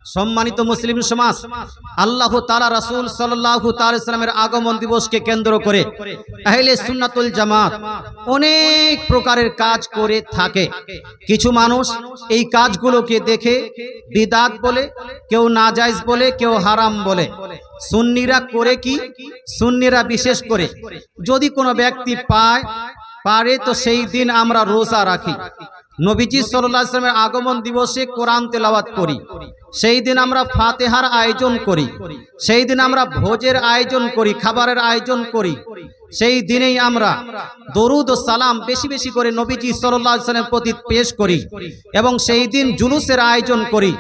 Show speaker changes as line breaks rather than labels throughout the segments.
সম্মানিত মুসলিম সমাজ, আল্লাহ তাআলা রাসূল সাল্লাল্লাহু তাআলা সাল্লামের আগমন দিবসকে কেন্দ্র করে আহলে সুন্নাতুল জামাত অনেক প্রকারের কাজ করে থাকে। কিছু মানুষ এই কাজগুলোকে দেখে বিদআত বলে, কেউ নাজায়েজ বলে, কেউ হারাম বলে। সুন্নিরা করে কি? সুন্নিরা বিশেষ করে যদি কোনো ব্যক্তি পারে তো সেই দিন আমরা রোজা রাখি। নবীজি সাল্লাল্লাহু আলাইহি ওয়াসাল্লামের আগমন দিবসে কোরআন তেলাওয়াত করি। সেই দিন আমরা ফাতিহার আয়োজন করি। সেই দিন আমরা ভোজের আয়োজন করি, খাবারের আয়োজন করি। সেই দিনেই আমরা দরুদ ও সালাম বেশি বেশি করে নবীজি সাল্লাল্লাহু আলাইহি ওয়াসাল্লামের প্রতি পেশ করি এবং সেই দিন জুলুসের আয়োজন করি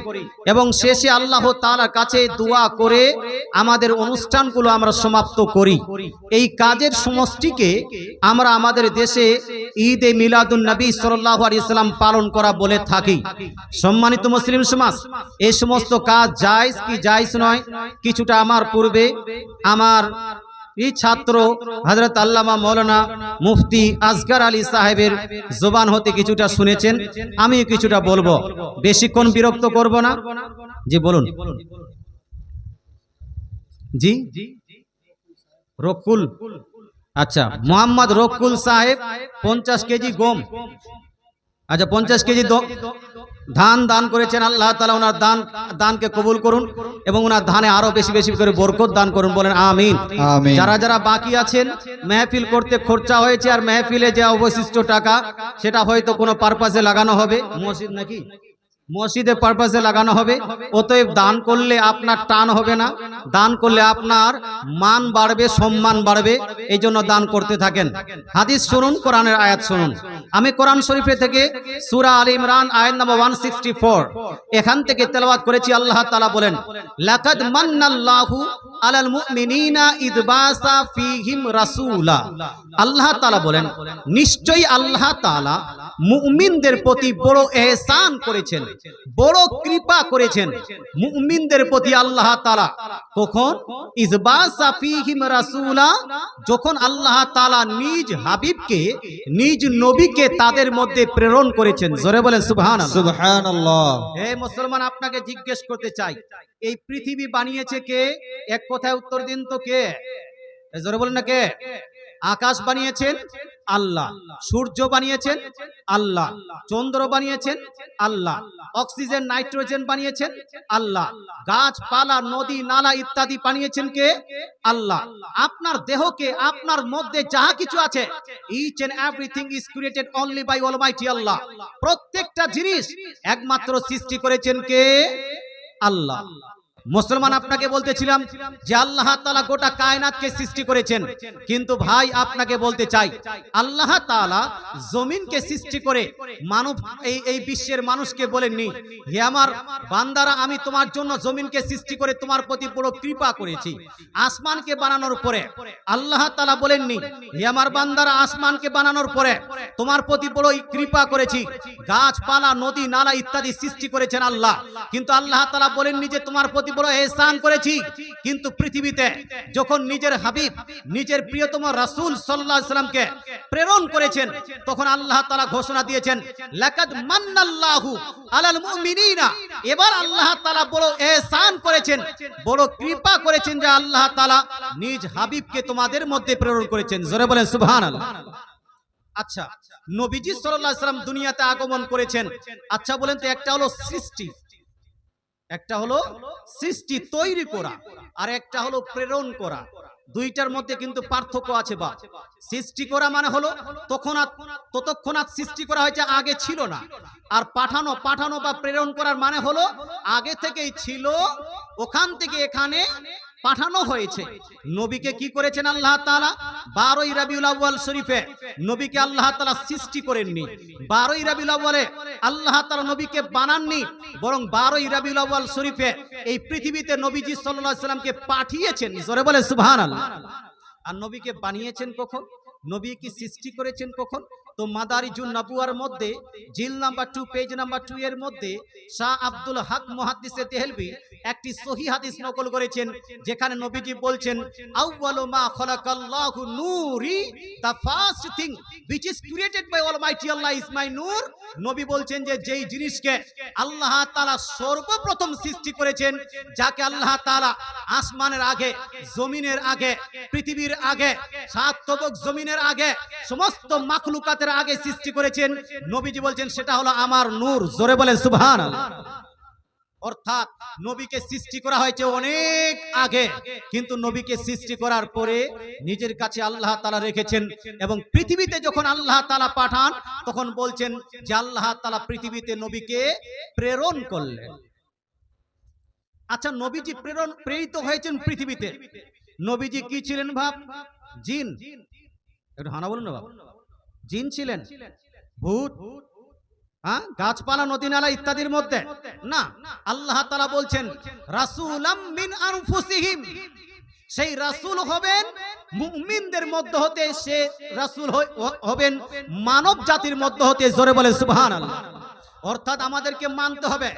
এবং শেষে আল্লাহ তাআলার কাছে দোয়া করে আমাদের অনুষ্ঠানগুলো আমরা সমাপ্ত করি। এই কাজের সমষ্টিকে আমরা আমাদের দেশে ঈদে মিলাদুন নবী সাল্লাল্লাহু আলাইহি ওয়াসাল্লাম পালন করা বলে থাকি। সম্মানিত মুসলিম সমাজ, এই সমস্ত কাজ জায়েজ কি জায়েজ নয়, কিছুটা আমার পূর্বে আমার এই ছাত্র হযরত আল্লামা মাওলানা মুফতি আসগর আলী সাহেবের জবান হতে কিছুটা শুনেছেন, আমিও কিছুটা বলবো। বেশিক্ষণ বিরক্ত করব না। জি বলুন। জি রকুল, আচ্ছা, মোহাম্মদ রকুল সাহেব 50 কেজি গম, আচ্ছা 50 কেজি ধান দান করেছেন। আল্লাহ তাআলা ওনার দানকে কবুল করুন এবং ওনার ধানে আরো বেশি বেশি করে বরকত দান করুন, বলেন আমিন। যারা যারা বাকি আছেন, মেহফিল করতে খরচা হয়েছে আর মেহফিলে যে অবশিষ্ট টাকা সেটা হয়তো কোনো পারপাসে লাগানো হবে, মসজিদ নাকি মসজিদে পারপাসে লাগানো হবে। অতএব দান করলে আপনার টান হবে না, দান করলে আপনার মান বাড়বে, সম্মান বাড়বে, এই জন্য দান করতে থাকেন। হাদিস শুনুন, কোরআনের আয়াত শুনুন। আমি কোরআন শরীফে থেকে সূরা আলে ইমরান আয়াত নম্বর 164 এখান থেকে তেলাওয়াত করেছি। আল্লাহ তাআলা বলেন, লাকাদ মান্নাল্লাহু আলাল মুমিনিনা ইদ বাসা ফীহিম রাসূলা। আল্লাহ তাআলা বলেন, নিশ্চয়ই আল্লাহ তাআলা মুমিনদের প্রতি বড় ইহসান করেছেন, বড় কৃপা করেছেন মুমিনদের প্রতি আল্লাহ তাআলা। কখন? ইজ বাসা ফীহিম রাসূলা, যখন আল্লাহ তাআলা নিজ হাবিবকে, নিজ নবীকে তাদের মধ্যে প্রেরণ করেছেন। জোরে বলেন সুবহানাল্লাহ।
সুবহানাল্লাহ।
হে মুসলমান, আপনাকে জিজ্ঞেস করতে চাই, এই পৃথিবী বানিয়েছে কে? এক কথায় উত্তর দিন তো কে? জোরে বলেন না কে? আকাশ বানিয়েছেন আল্লাহ, সূর্য বানিয়েছেন আল্লাহ, চন্দ্র বানিয়েছেন আল্লাহ, অক্সিজেন নাইট্রোজেন বানিয়েছেন আল্লাহ, গাছপালা নদী নালা ইত্যাদি বানিয়েছেন কে? আল্লাহ। আপনার দেহকে, আপনার মধ্যে যাহা কিছু আছে, each and everything is created only by almighty Allah. প্রত্যেকটা জিনিস একমাত্র সৃষ্টি করেছেন কে? আল্লাহ। মুসলমান, আপনাকে বলতেছিলাম যে আল্লাহ তাআলা গোটা কায়নাতকে সৃষ্টি করেছেন, কিন্তু ভাই আপনাকে বলতে চাই আল্লাহ তাআলা জমিনকে সৃষ্টি করে মানব এই বিশ্বের মানুষকে বলেননি, হে আমার বান্দারা, আমি তোমার জন্য জমিনকে সৃষ্টি করে তোমার প্রতি বড় কৃপা করেছি। আসমানকে বানানোর পরে আল্লাহ তাআলা বলেননি, হে আমার বান্দারা, আসমানকে বানানোর পরে তোমার প্রতি বড় কৃপা করেছি। গাছপালা নদী নালা ইত্যাদি সৃষ্টি করেছেন আল্লাহ, কিন্তু আল্লাহ তাআলা বলেননি যে তোমার প্রতি বড় ইহসান করেছি। কিন্তু পৃথিবীতে যখন নিজের হাবিব, নিজের প্রিয়তম রাসূল সাল্লাল্লাহু আলাইহি ওয়াসাল্লামকে প্রেরণ করেছেন, তখন আল্লাহ তাআলা ঘোষণা দিয়েছেন, লাকাদ মান্নাল্লাহু আলাল মুমিনিনা। এবার আল্লাহ তাআলা বড় ইহসান করেছেন, বড় কৃপা করেছেন যে আল্লাহ তাআলা নিজ হাবিবকে তোমাদের মধ্যে প্রেরণ করেছেন। জোরে বলেন সুবহানাল্লাহ। আচ্ছা, নবীজি সাল্লাল্লাহু আলাইহি ওয়াসাল্লাম দুনিয়াতে আগমন করেছেন। আচ্ছা বলেন তো, একটা হলো সৃষ্টি, একটা হলো সৃষ্টি তৈরি করা, আর একটা হলো প্রেরণ করা। দুইটার মধ্যে কিন্তু পার্থক্য আছে। বা সৃষ্টি করা মানে হলো ততক্ষণাৎ সৃষ্টি করা হয়েছে, আগে ছিল না। আর পাঠানো বা প্রেরণ করার মানে হলো আগে থেকেই ছিল, ওখান থেকে এখানে পাঠানো হয়েছে। নবীকে কি করেছেন আল্লাহ তাআলা? 12ই রবিউল আউয়াল শরীফে নবীকে আল্লাহ তাআলা সৃষ্টি করেননি। 12ই রবিউল আউয়ালে আল্লাহ তাআলা নবীকে বানাননি, বরং 12ই রবিউল আউয়াল শরীফে এই পৃথিবীতে নবীজি সাল্লাল্লাহু আলাইহি সাল্লামকে পাঠিয়েছেন। জোরে বলে সুবহানাল্লাহ। আর নবীকে বানিয়েছেন কখন? নবী কি সৃষ্টি করেছেন কখন? তো মাদারিজুন নবুয়ার মধ্যে জিল নাম্বার 2 পেজ নাম্বার 2 এর মধ্যে শাহ আব্দুল হক মুহাদ্দিসে দেহলভী একটি সহিহ হাদিস নকল করেছেন, যেখানে নবীজি বলছেন আউয়ালু মা খালাকাল্লাহু নূরি, the first thing which is created by Almighty Allah is my নূর। নবী বলছেন যে যেই জিনিসকে আল্লাহ তাআলা সর্বপ্রথম সৃষ্টি করেছেন, যাকে আল্লাহ তাআলা আসমানের আগে, জমিনের আগে, পৃথিবীর আগে, সাত তবক জমিনের আগে, সমস্ত মাখলুকাতের আগে সৃষ্টি করেছেন, নবীজি বলছেন সেটা হলো আমার নূর। জোরে বলেন সুবহানাল্লাহ। অর্থাৎ নবীকে সৃষ্টি করা হয়েছে অনেক আগে, কিন্তু নবীকে সৃষ্টি করার পরে নিজের কাছে আল্লাহ তাআলা রেখেছেন, এবং পৃথিবীতে যখন আল্লাহ তাআলা পাঠান তখন বলছেন যে আল্লাহ তাআলা পৃথিবীতে নবীকে প্রেরণ করলেন। আচ্ছা, নবীজি প্রেরিত হয়েছেন পৃথিবীতে, নবীজি কি ছিলেন ভাব? জিন। একটু হানা বলুন না বাবা। জিন ছিলেন? ভূত? হ্যাঁ, গাছপালা, নদী নালা ইত্যাদির মধ্যে না। আল্লাহ তাআলা বলছেন রাসূলাম মিন আনফুসিহিম, সেই রাসূল হবেন মুমিনদের মধ্য হতে, সে রাসূল হবেন মানব জাতির মধ্য হতে। জোরে বলেন সুবহানাল্লাহ। অর্থাৎ আমাদেরকে মানতে হবে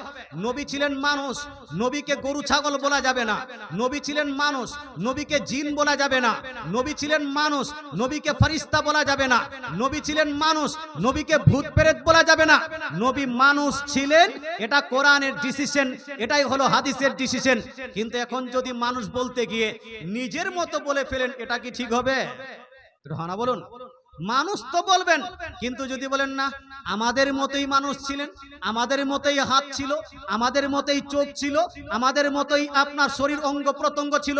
নবী ছিলেন মানুষ, নবীকে গরু ছাগল বলা যাবে না। নবী ছিলেন মানুষ, নবীকে জিন বলা যাবে না। নবী ছিলেন মানুষ, নবীকে ফেরেশতা বলা যাবে না। নবী ছিলেন মানুষ, নবীকে ভূত প্রেত বলা যাবে না। নবী মানুষ ছিলেন, এটা কোরআনের ডিসিশন, এটাই হলো হাদিসের ডিসিশন। কিন্তু এখন যদি মানুষ বলতে গিয়ে নিজের মতো বলে ফেলেন, এটা কি ঠিক হবে? হানা বলুন। মানুষ তো বলবেন, কিন্তু যদি বলেন না আমাদের মতোই মানুষ ছিলেন, আমাদের মতোই হাত ছিল, আমাদের মতোই চোখ ছিল, আমাদের মতোই আপনার শরীর অঙ্গ প্রত্যঙ্গ ছিল,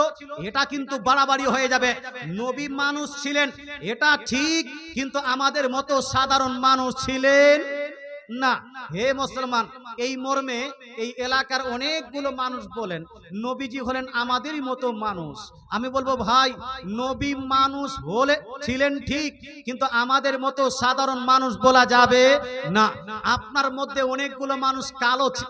এটা কিন্তু বাড়াবাড়ি হয়ে যাবে। নবী মানুষ ছিলেন এটা ঠিক, কিন্তু আমাদের মতো সাধারণ মানুষ ছিলেন না। হে মুসলমান, এই মর্মে এই এলাকার অনেকগুলো মানুষ বলেন নবীজি হলেন আমাদেরই মতো মানুষ। আমি বলবো ভাই, নবী মানুষ হলে ছিলেন ঠিক, কিন্তু আমাদের মতো সাধারণ মানুষ বলা যাবে না। আপনার মধ্যে অনেকগুলো মানুষ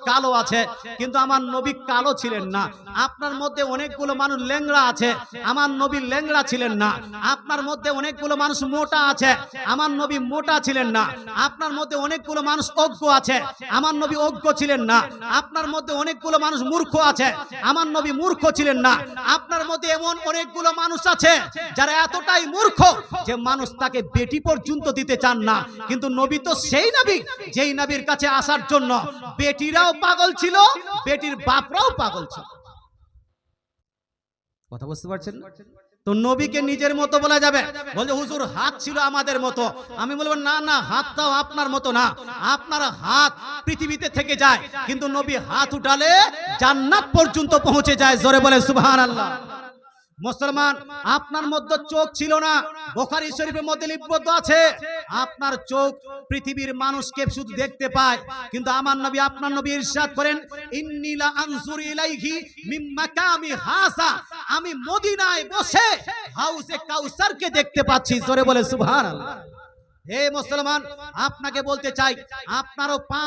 কালো আছে, কিন্তু আমার নবী কালো ছিলেন না। আপনার মধ্যে অনেকগুলো মানুষ ল্যাংড়া আছে, আমার নবী ল্যাংড়া ছিলেন না। আপনার মধ্যে অনেকগুলো মানুষ মোটা আছে, আমার নবী মোটা ছিলেন না। আপনার মধ্যে অনেকগুলো মানুষ অজ্ঞ আছে, আমার নবী অজ্ঞ ছিলেন না। আপনার মধ্যে অনেকগুলো মানুষ মূর্খ আছে, আমার নবী মূর্খ ছিলেন না। আপনার মধ্যে এমন অনেকগুলো মানুষ আছে যারা এতটাই মূর্খ যে মানুষ তাকে বেটি পর্যন্ত দিতে চান না, কিন্তু নবী তো সেই নবী যেই নবীর কাছে আসার জন্য বেটিরাও পাগল ছিল, বেটির বাপরাও পাগল ছিল। কথা বুঝতে পারছেন? তো নবীকে নিজের মতো বলা যাবে? বলছে হুজুর হাত ছিল আমাদের মতো। আমি বলবো না না, হাতটাও আপনার মতো না। আপনার হাত পৃথিবীতে থেকে যায়, কিন্তু নবী হাত উঠালে জান্নাত পর্যন্ত পৌঁছে যায়। জোরে বলে সুবহানাল্লাহ। মুসলমান, আপনার মধ্যে চোখ ছিল না, বুখারী শরীফের মধ্যে লিপিবদ্ধ আছে আপনার চোখ পৃথিবীর মানুষকে শুধু দেখতে পায়, কিন্তু আমার নবী, আপনার নবী ইরশাদ করেন ইন্নী লা আনজুরু ইলাইহি মিন মাকামি হাসা, আমি মদিনায় বসে হাউজে কাউসারকে দেখতে পাচ্ছি। জোরে বলে সুবহানাল্লাহ। হে মুসলমান, আপনাকে বলতে চাই আপনারও পা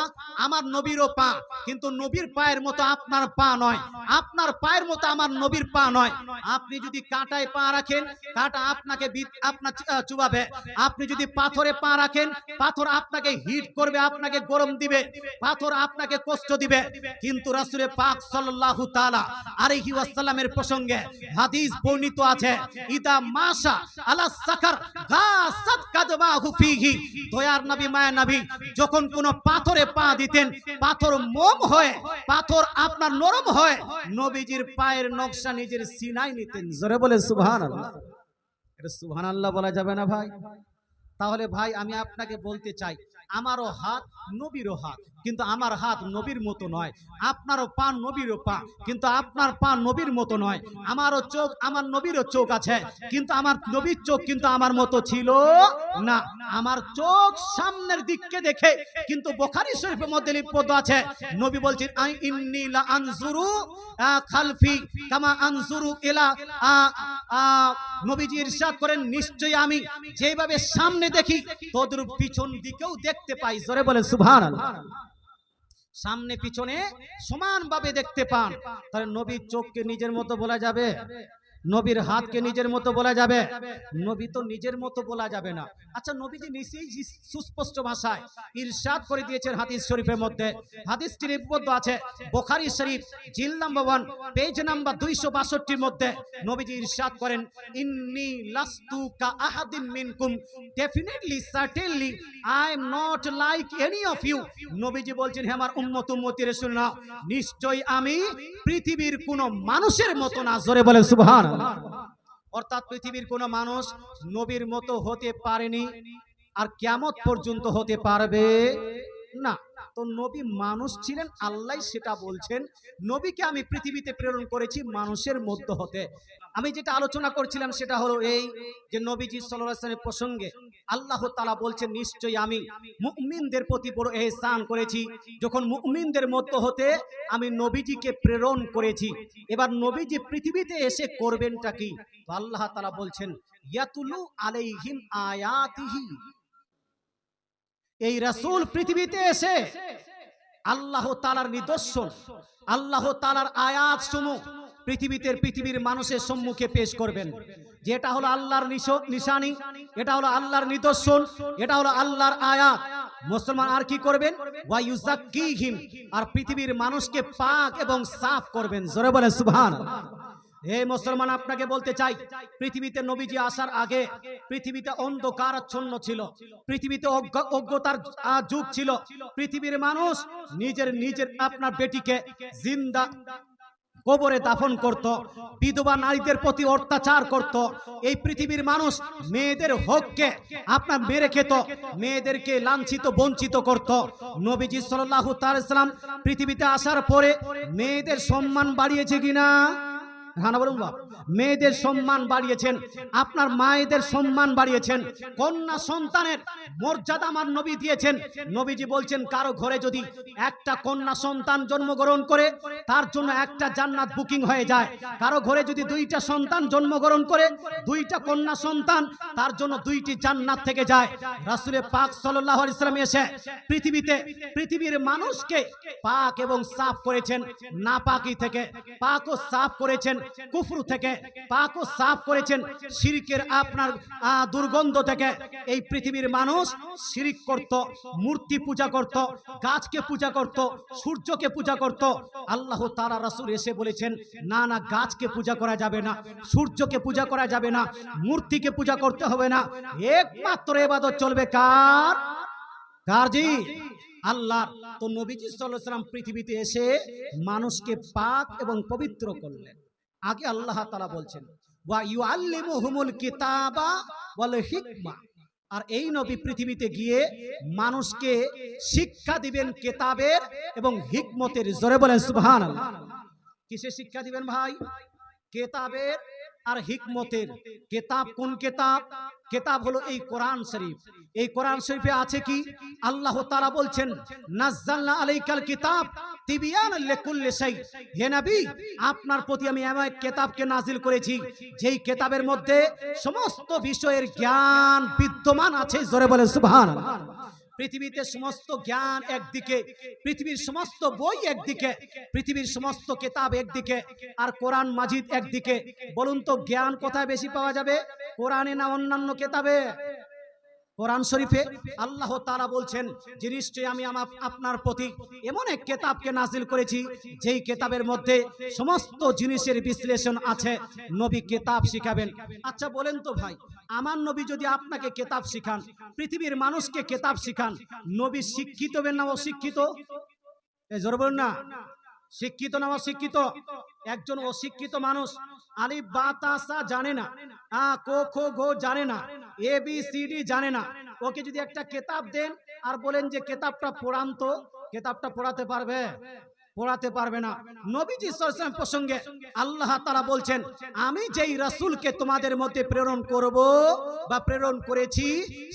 আমার নবীরও পা, কিন্তু নবীর পায়ের মতো আপনার পা নয়, আপনার পায়ের মতো আমার নবীর পা নয়। আপনি যদি কাঁটায় পা রাখেন, কাঁটা আপনাকে আপনার চুবাবে। আপনি যদি পাথরে পা রাখেন, পাথর আপনাকে হিট করবে, আপনাকে গরম দিবে, পাথর আপনাকে কষ্ট দিবে। কিন্তু রাসূল পাক সাল্লাল্লাহু তাআলা আলাইহি ওয়াসাল্লামের প্রসঙ্গে হাদিস বর্ণিত আছে ইদা মাশা আলা সাকার গাসাত কাদবাহু ফিহি, দয়ার নবী, মায়া নবী যখন কোন পাথরে পা দিতেন, পাথর মোম হয়ে, পাথর আপনার নরম হয়, নবীজির পায়ের নকশা নিজের সিনায় নিতেন। জোরে বলে সুবহানাল্লাহ। এটা সুবহানাল্লাহ বলা যাবে না ভাই? তাহলে ভাই আমি আপনাকে বলতে চাই আমারও হাত নবীরও হাত, কিন্তু আমার হাত নবীর মতো নয়। আপনারও পা নবীরও পা, কিন্তু আপনার পা নবীর মতো নয়। আমারও চোখ আমার নবীরও চোখ আছে, কিন্তু আমার নবীর চোখ কিন্তু আমার মতো ছিল না। আমার চোখ সামনের দিককে দেখে, কিন্তু বুখারী শরীফের মধ্যে লিপিবদ্ধ আছে নবী বলছেন ইন্নী লা আনজুরু খালফি কামা আনজুরু ইলা, নবীজি ইরশাদ করেন নিশ্চয়ই আমি যেভাবে সামনে দেখি তদ্রূপ পিছন দিকেও দেখতে পাই। জোরে বলে সুবহানাল্লাহ। সামনে পিছনে সমানভাবে দেখতে পান। তাহলে নবীর চোখকে নিজের মতো বলা যাবে? নবীর হাতকে নিজের মতো বলা যাবে? নবী তো নিজের মতো বলা যাবে না। আচ্ছা, নবীজি নিজেই সুস্পষ্ট ভাষায় ইরশাদ করে দিয়েছেন হাদিস শরীফের মধ্যে। হাদিসটি লিপিবদ্ধ আছে বুখারী শরীফ জিল নাম্বার 1 পেজ নাম্বার 262 মধ্যে। নবীজি ইরশাদ করেন, ইন্নী লাস্তু কা আহাদিন মিনকুম, definitely certainly I am not like any of you. নবীজি বলছেন, হে আমার উম্মত উম্মতিরা শুনে নাও, নিশ্চয়ই আমি পৃথিবীর কোন মানুষের মতো না। জোরে বলেন সুবহানাল্লাহ। অর্থাৎ পৃথিবীর কোন মানুষ নবীর মতো হতে পারেনি, আর কিয়ামত পর্যন্ত হতে পারবে না। তো নবী মানুষ ছিলেন, আল্লাহ সেটা বলছেন, নবীকে আমি পৃথিবীতে প্রেরণ করেছি মানুষের মধ্য হতে। আমি যেটা আলোচনা করছিলাম সেটা হলো এই যে নবীজি সাল্লাল্লাহু আলাইহি ওয়াসাল্লামের প্রসঙ্গে আল্লাহ তাআলা বলছেন, নিশ্চয়ই আমি মুমিনদের প্রতি বড় ইহসান করেছি যখন মুমিনদের মধ্য হতে আমি নবীজিকে প্রেরণ করেছি। এবার নবীজি পৃথিবীতে এসে করবেনটা কি? তো আল্লাহ তাআলা বলছেন, ইয়াতুলু আলাইহিম আয়াতিহি। এই রাসূল পৃথিবীতে এসে আল্লাহ তাআলার নিদর্শন, আল্লাহ তাআলার আয়াত সমূহ পৃথিবীর মানুষের সম্মুখে পেশ করবেন। যেটা হলো আল্লাহর নিশানি, এটা হলো আল্লাহর নিদর্শন, এটা হলো আল্লাহর আয়াত। মুসলমান আর কি করবেন? ওয়া ইউযাক্কিহিম, আর পৃথিবীর মানুষকে পাক এবং সাফ করবেন। জোরে বলেন সুবহানাল্লাহ। হে মুসলমান, আপনাকে বলতে চাই, পৃথিবীতে নবীজি আসার আগে পৃথিবীতে অন্ধকারাচ্ছন্ন ছিল, পৃথিবীতে অজ্ঞতার যুগ ছিল। পৃথিবীর মানুষ নিজের আপনার বেটিকে জিন্দা কবরে দাফন করত, বিধবা নারীদের প্রতি অত্যাচার করত। এই পৃথিবীর মানুষ মেয়েদের হককে আপনার মেরে খেত, মেয়েদেরকে লাঞ্ছিত বঞ্চিত করত। নবীজি সাল্লাল্লাহু তাআলা সাল্লাম পৃথিবীতে আসার পরে মেয়েদের সম্মান বাড়িয়েছে কিনা? হ্যাঁ না বলুন। মেয়েদের সম্মান বাড়িয়েছেন, আপনার মায়েদের সম্মান বাড়িয়েছেন, কন্যা সন্তানের মর্যাদা আমার নবী দিয়েছেন। নবীজি বলছেন, কারো ঘরে যদি একটা কন্যা সন্তান জন্মগ্রহণ করে তার জন্য একটা জান্নাত বুকিং হয়ে যায়। কারো ঘরে যদি দুইটা সন্তান জন্মগ্রহণ করে, দুইটা কন্যা সন্তান, তার জন্য দুইটি জান্নাত থেকে যায়। রাসূল পাক সাল্লাল্লাহু আলাইহি ওয়াসাল্লাম এসে পৃথিবীর মানুষকে পাক এবং সাফ করেছেন নাপাকি থেকে, পাক ও সাফ করেছেন কুফর থেকে, পাক ও সাফ করেছেন শিরকের আপনার দুর্গন্ধ থেকে। এই পৃথিবীর মানুষ শিরক করত, মূর্তি পূজা করত, গাছকে পূজা করত, সূর্যকে পূজা করত। আল্লাহ তাআলা রাসূল এসে বলেছেন, না না, গাছকে পূজা করা যাবে না, সূর্যকে পূজা করা যাবে না, মূর্তিকে পূজা করতে হবে না। একমাত্র ইবাদত চলবে কার? জি, আল্লাহ। তো নবীজি সাল্লাল্লাহু আলাইহি ওয়াসাল্লাম পৃথিবীতে এসে মানুষকে পাক এবং পবিত্র করলেন। আগে আল্লাহ তাআলা বলছেন, ওয়া ইউআল্লিমুহুমুল কিতাবা ওয়াল হিকমা, আর এই নবী পৃথিবীতে গিয়ে মানুষকে শিক্ষা দিবেন কিতাবের এবং হিকমতের। জোরে বলেন সুবহানাল্লাহ। কিসের শিক্ষা দিবেন ভাই? কিতাবের আর হিকমতের। কিতাব কোন কিতাব? কিতাব হলো এই কোরআন শরীফ। এই কোরআন শরীফে আছে কি? আল্লাহ তাআলা বলছেন, নাযালনা আলাইকাল কিতাব তিবিয়ানাল লিকুল্লি শাই। হে নবী, আপনার প্রতি আমি এমন এক কিতাবকে নাজিল করেছি যেই কিতাবের মধ্যে সমস্ত বিষয়ের জ্ঞান বিদ্যমান আছে। জোরে বলেন সুবহানাল্লাহ। পৃথিবীতে সমস্ত জ্ঞান একদিকে, পৃথিবীর সমস্ত বই একদিকে, পৃথিবীর সমস্ত কিতাব একদিকে, আর কোরআন মাজিদ একদিকে। বলুন তো, জ্ঞান কোথায় বেশি পাওয়া যাবে? কোরআনে না অন্যান্য কিতাবে? কোরআন শরীফে আল্লাহ তাআলা বলছেন যে নিশ্চয়ই আমি আপনার প্রতি এমন এক কিতাবকে নাজিল করেছি যেই কিতাবের মধ্যে সমস্ত জিনিসের বিশ্লেষণ আছে। নবী কিতাব শিখাবেন। আচ্ছা বলেন তো ভাই, আমার নবী যদি আপনাকে কিতাব শিখান, পৃথিবীর মানুষকে কিতাব শিখান, নবী শিক্ষিত হবেন না অশিক্ষিত? জোরে বলুন না, শিক্ষিত না অশিক্ষিত? একজন অশিক্ষিত মানুষ আলিফ বা তা সা জানে না, ক খ গ জানে না, এ বি সি ডি জানে না। ওকে যদি একটা কিতাব দেন আর বলেন যে কিতাবটা পড়ান, তো কিতাবটা পড়াতে পারবে? পড়াতে পারবে না। নবীজি সাল্লাল্লাহু আলাইহি ওয়াসাল্লাম প্রসঙ্গে আল্লাহ তাআলা বলছেন, আমি যেই রাসূলকে তোমাদের মধ্যে প্রেরণ করব বা প্রেরণ করেছি,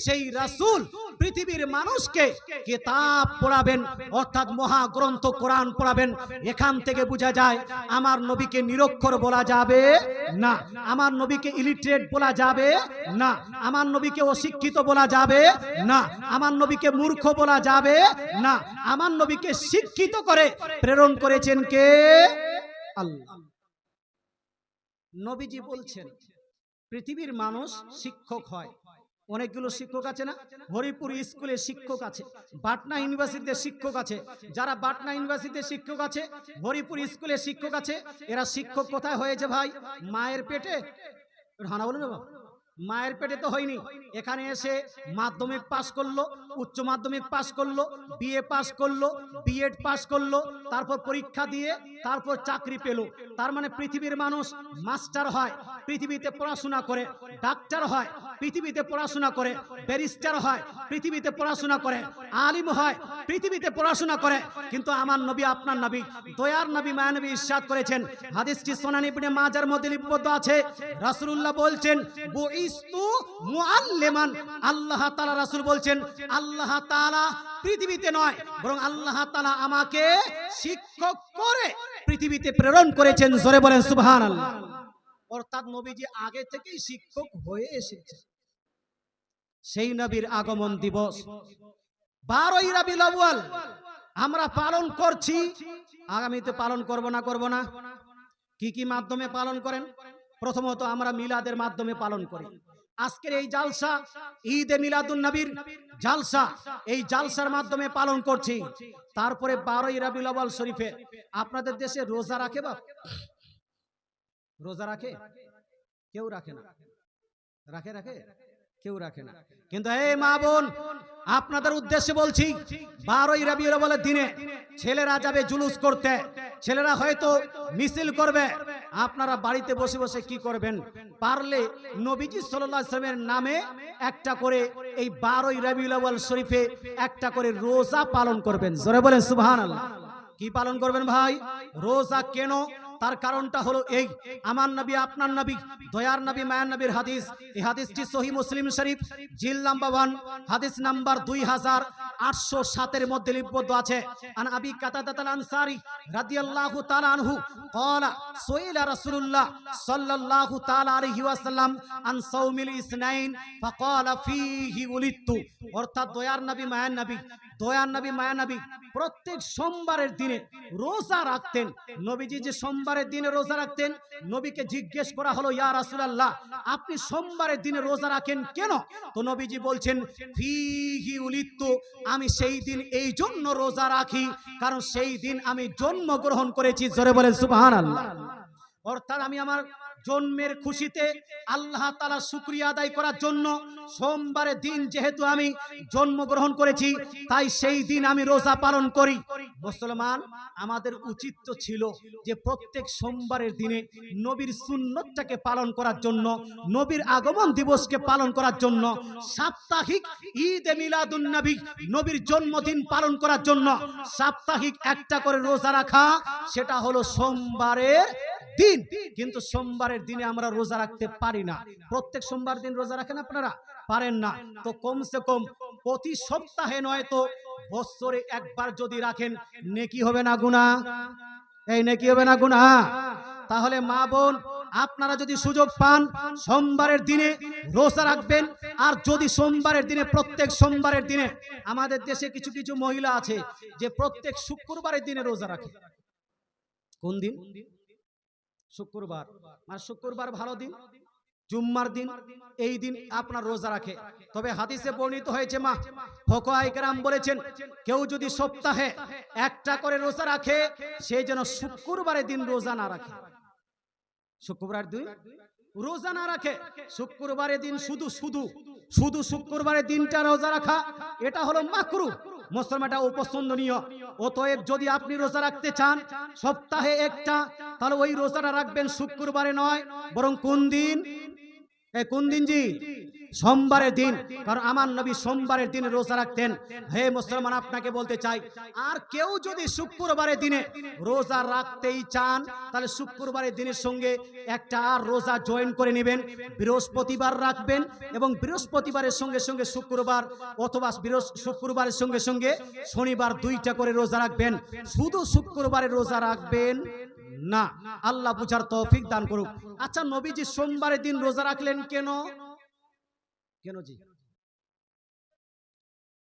সেই রাসূল পৃথিবীর মানুষকে কিতাব পড়াবেন, অর্থাৎ মহাগ্রন্থ কোরআন পড়াবেন। এখান থেকে বোঝা যায় আমার নবীকে নিরক্ষর বলা যাবে না, আমার নবীকে ইলিটারেট বলা যাবে না, আমার নবীকে অশিক্ষিত বলা যাবে না, আমার নবীকে মূর্খ বলা যাবে না। আমার নবীকে শিক্ষিত করে প্রেরণ করেছেন কে? আল্লাহ। নবীজি বলছেন পৃথিবীর মানুষ শিক্ষক হয়, অনেকগুলো শিক্ষক আছে না, হরিপুর স্কুলে শিক্ষক আছে, পাটনা ইউনিভার্সিটিতে শিক্ষক আছে, যারা পাটনা ইউনিভার্সিটিতে শিক্ষক আছে, হরিপুর স্কুলে শিক্ষক আছে, এরা শিক্ষক কোথায় হয়েছে ভাই? মায়ের পেটে। হানা বলুন না, মায়ের পেটে তো হয়নি, এখানে এসে মাধ্যমিক পাস করলো, উচ্চ মাধ্যমিক পাস করলো, বিএ পাস করলো, বিএড পাস করলো, তারপর পরীক্ষা দিয়ে তারপর চাকরি পেল। তার মানে পৃথিবীর মানুষ মাস্টার হয়, পৃথিবীতে পড়াশোনা করে, ডাক্তার হয়, পৃথিবীতে পড়াশোনা করে, ব্যারিস্টার হয়, পৃথিবীতে পড়াশোনা করে, আলিম হয়, পৃথিবীতে পড়াশোনা করে। কিন্তু আমার নবী, আপনার নবী, দয়ার নবী, মায়া নবী ইরশাদ করেছেন, হাদিসটি সুনান ইবনে মাজার মধ্যে লিপিবদ্ধ আছে, রাসূলুল্লাহ বলছেন বুইস্তু মুআল্লিমান, আল্লাহ তাআলা রাসূল বলছেন আল্লাহ তাআলা পৃথিবীতে নয় বরং আল্লাহ তাআলা আমাকে শিক্ষক করে পৃথিবীতে প্রেরণ করেছেন। জোরে বলেন সুবহানাল্লাহ। অর্থাৎ নবীজি আগে থেকেই শিক্ষক হয়ে এসেছে। সেই নবীর আগমন দিবস 12ই রবিউল আউয়াল আমরা পালন করছি, আগামীতে পালন করব না। কি কি মাধ্যমে পালন করেন? প্রথমত আমরা মিলাদের মাধ্যমে পালন করি। আজকের এই জালসা ঈদে মিলাদুন নবীর জালসা, এই জালসার মাধ্যমে পালন করছি। তারপরে 12ই রবিউল আউয়াল শরীফে আপনাদের দেশে রোজা রাখে বাপ? রোজা রাখে? কেউ রাখে না। রাখে? কেউ রাখে না। কিন্তু এই মা বোন, আপনাদের উদ্দেশ্যে বলছি, 12ই রবিউল আউয়ালের দিনে ছেলেরা যাবে জুলুস করতে, ছেলেরা হয়তো মিছিল করবে, আপনারা বাড়িতে বসে বসে কি করবেন? পারলে নবীজি সাল্লাল্লাহু আলাইহি ওয়াসাল্লামের নামে একটা করে এই 12ই রবিউল আউয়াল শরীফে একটা করে রোজা পালন করবেন। জোরে বলেন সুবহানাল্লাহ। কি পালন করবেন ভাই? রোজা। কেন? তার কারণটা হলো এই, আমার নবী, আপনার নবী, দয়ার নবী, মায়ার নবীর হাদিস। এই হাদিসটি সহিহ মুসলিম শরীফ জিল নাম্বার 1 হাদিস নাম্বার 2807 এর মধ্যে লিপিবদ্ধ আছে। আন আবি কাতাদাতাল আনসারী রাদিয়াল্লাহু তাআলা আনহু ক্বালা সুইলা রাসূলুল্লাহ সাল্লাল্লাহু তাআলা আলাইহি ওয়াসাল্লাম আন সাওমিল ইসনাইন ফাকালা ফীহি উলিদতু। অর্থাৎ দয়ার নবী, মায়ার নবী, দয়ার নবী, মায়ার নবী প্রত্যেক সোমবারের দিনে রোজা রাখতেন। নবীজি যে সোমবারের দিনে রোজা রাখতেন, নবীকে জিজ্ঞেস করা হলো, ইয়া রাসূলুল্লাহ, আপনি সোমবারের দিনে রোজা রাখেন কেন? তো নবীজি বলছেন ফীহি উলিদতু, আমি সেই দিন এই জন্য রোজা রাখি কারণ সেই দিন আমি জন্মগ্রহণ করেছি। জোরে বলেন সুবহানাল্লাহ। অর্থাৎ আমি আমার জন্মের খুশিতে আল্লাহ তাআলা শুকরিয়া আদায় করার জন্য সোমবারের দিন যেহেতু আমি জন্মগ্রহণ করেছি, তাই সেই দিন আমি রোজা পালন করি। মুসলমান, আমাদের উচিত তো ছিল যে প্রত্যেক সোমবারের দিনে নবীর সুন্নতটাকে পালন করার জন্য, নবীর আগমন দিবসকে পালন করার জন্য, সাপ্তাহিক ঈদে মিলাদুন নবী, নবীর জন্মদিন পালন করার জন্য সাপ্তাহিক একটা করে রোজা রাখা, সেটা হলো সোমবারের দিন। কিন্তু সোমবারের দিনে আমরা রোজা রাখতে পারি না। প্রত্যেক সোমবার দিন রোজা রাখেন আপনারা? পারেন না। তো কমসে কম প্রতি সপ্তাহে নয় তো বছরে একবার যদি রাখেন, নেকি হবে না গুনাহ? এই নেকি হবে না গুনাহ? তাহলে মা বোন, আপনারা যদি সুযোগ পান সোমবারের দিনে রোজা রাখবেন। আর যদি সোমবারের দিনে, প্রত্যেক সোমবারের দিনে, আমাদের দেশে কিছু কিছু মহিলা আছে যে প্রত্যেক শুক্রবারের দিনে রোজা রাখে। কোন দিন? শুক্রবার। মানে শুক্রবার ভালো দিন, জুম্মার দিন, এই দিন আপনার রোজা রাখে। তবে হাদিসে বর্ণিত হয়েছে, মা ফুকাহায়ে কেরাম বলেছেন, কেউ যদি সপ্তাহে একটা করে রোজা রাখে, সে যেন শুক্রবারের দিন রোজা না রাখে। শুক্রবার দিন রোজা না রাখে, শুক্রবারের দিন শুধু শুক্রবারের দিনটা রোজা রাখা, এটা হলো মাকরুহ। মুসলমান, এটা অপছন্দনীয়। অতএব যদি আপনি রোজা রাখতে চান সপ্তাহে একটা, তাহলে ওই রোজাটা রাখবেন শুক্রবারে নয়, বরং কোন দিন? কোন দিন জি? সোমবারের দিন। কারণ আমার নবী সোমবারের দিনে রোজা রাখতেন। হে মুসলমান, আপনাকে বলতে চাই, আর কেউ যদি শুক্রবারের দিনে রোজা রাখতেই চান, তাহলে শুক্রবারের দিনের সঙ্গে একটা আর রোজা জয়েন করে নেবেন। বৃহস্পতিবার রাখবেন এবং বৃহস্পতিবারের সঙ্গে সঙ্গে শুক্রবার, অথবা শুক্রবারের সঙ্গে সঙ্গে শনিবার 2টা করে রোজা রাখবেন। শুধু শুক্রবারে রোজা রাখবেন না। আল্লাহ বুঝার তৌফিক দান করুক। আচ্ছা, নবীজি সোমবারের দিন রোজা রাখলেন কেন? কেন জি?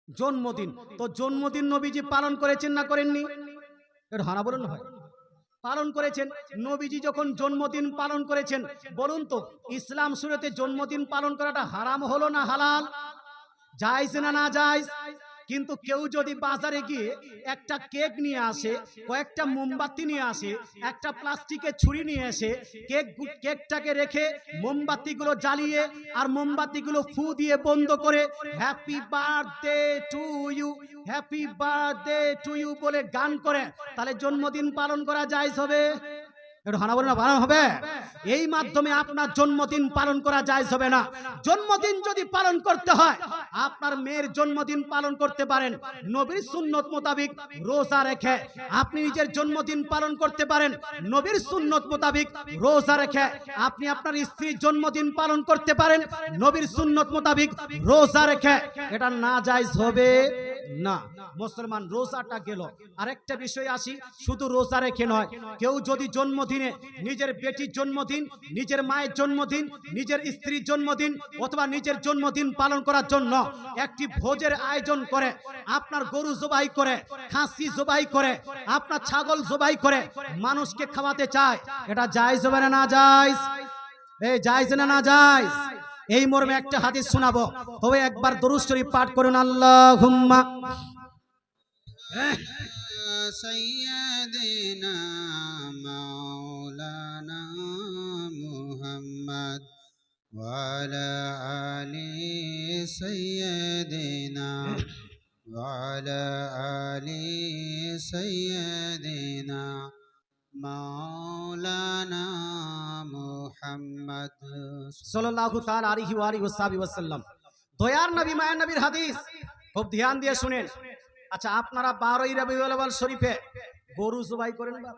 জন্মদিন। তো জন্মদিন নবীজি পালন করেছেন না করেননি? এটা হানা বলেন না ভাই। পালন করেছেন। নবীজি যখন জন্মদিন পালন করেছেন, বলুন তো ইসলাম শরীয়তে জন্মদিন পালন করাটা হারাম হলো না হালাল? জায়েজ না না জায়েজ? কিন্তু কেউ যদি বাজারে গিয়ে একটা কেক নিয়ে আসে, কয়েকটা মোমবাতি নিয়ে আসে, একটা প্লাস্টিকের ছুরি নিয়ে আসে, কেকটাকে রেখে মোমবাতিগুলো জ্বালিয়ে আর মোমবাতিগুলো ফু দিয়ে বন্ধ করে happy birthday to you, happy birthday to you বলে গান করে, তাহলে জন্মদিন পালন করা জায়েজ হবে? একটু হানা বলে না, পালন হবে? এই মাধ্যমে আপনার জন্মদিন পালন করা জায়েজ হবে না। জন্মদিন যদি পালন করতে হয়, আপনার মেয়ের জন্মদিন পালন করতে পারেন নবীর সুন্নত মোতাবেক রোজা রেখে। আপনি নিজের জন্মদিন পালন করতে পারেন নবীর সুন্নত মোতাবেক রোজা রেখে। আপনি আপনার স্ত্রীর জন্মদিন পালন করতে পারেন নবীর সুন্নত মোতাবেক রোজা রেখে। এটা না জায়েজ হবে না। মুসলমান রোজাটা গেল, আরেকটা বিষয় আসি, শুধু রোজা রেখে নয়, কেউ যদি জন্মদিনে নিজের বেটির জন্মদিন, নিজের মায়ের জন্মদিন, নিজের স্ত্রীর জন্মদিন অথবা নিজের জন্মদিন পালন করার জন্য একটি ভোজের আয়োজন করে, আপনার গরু জবাই করে, খাসি জবাই করে, আপনার ছাগল জবাই করে মানুষকে খাওয়াতে চায়, এটা জায়েজ হবে না না জায়েজ? এই জায়েজ না না জায়েজ? এই মর্মে একটা হাদিস শোনাবো, তবে একবার দরুদ শরীফ পাঠ করুন। আল্লাহুম্মা
সাইয়্যিদিনা মাওলানা মুহাম্মদ ওয়া আলা আলি সাইয়্যিদিনা ওয়া আলা আলি সাইয়্যিদিনা মাওলানা মুহাম্মদ
সাল্লাল্লাহু তাআলা আলাইহি ওয়া আলিহি ওয়াসাল্লাম। দয়ার নবী মায়ার নবীর হাদিস, খুব ধ্যান দিয়ে শুনেন। আচ্ছা, আপনারা 12ই রবিউল আউয়াল শরীফে গরু জবাই করেন না?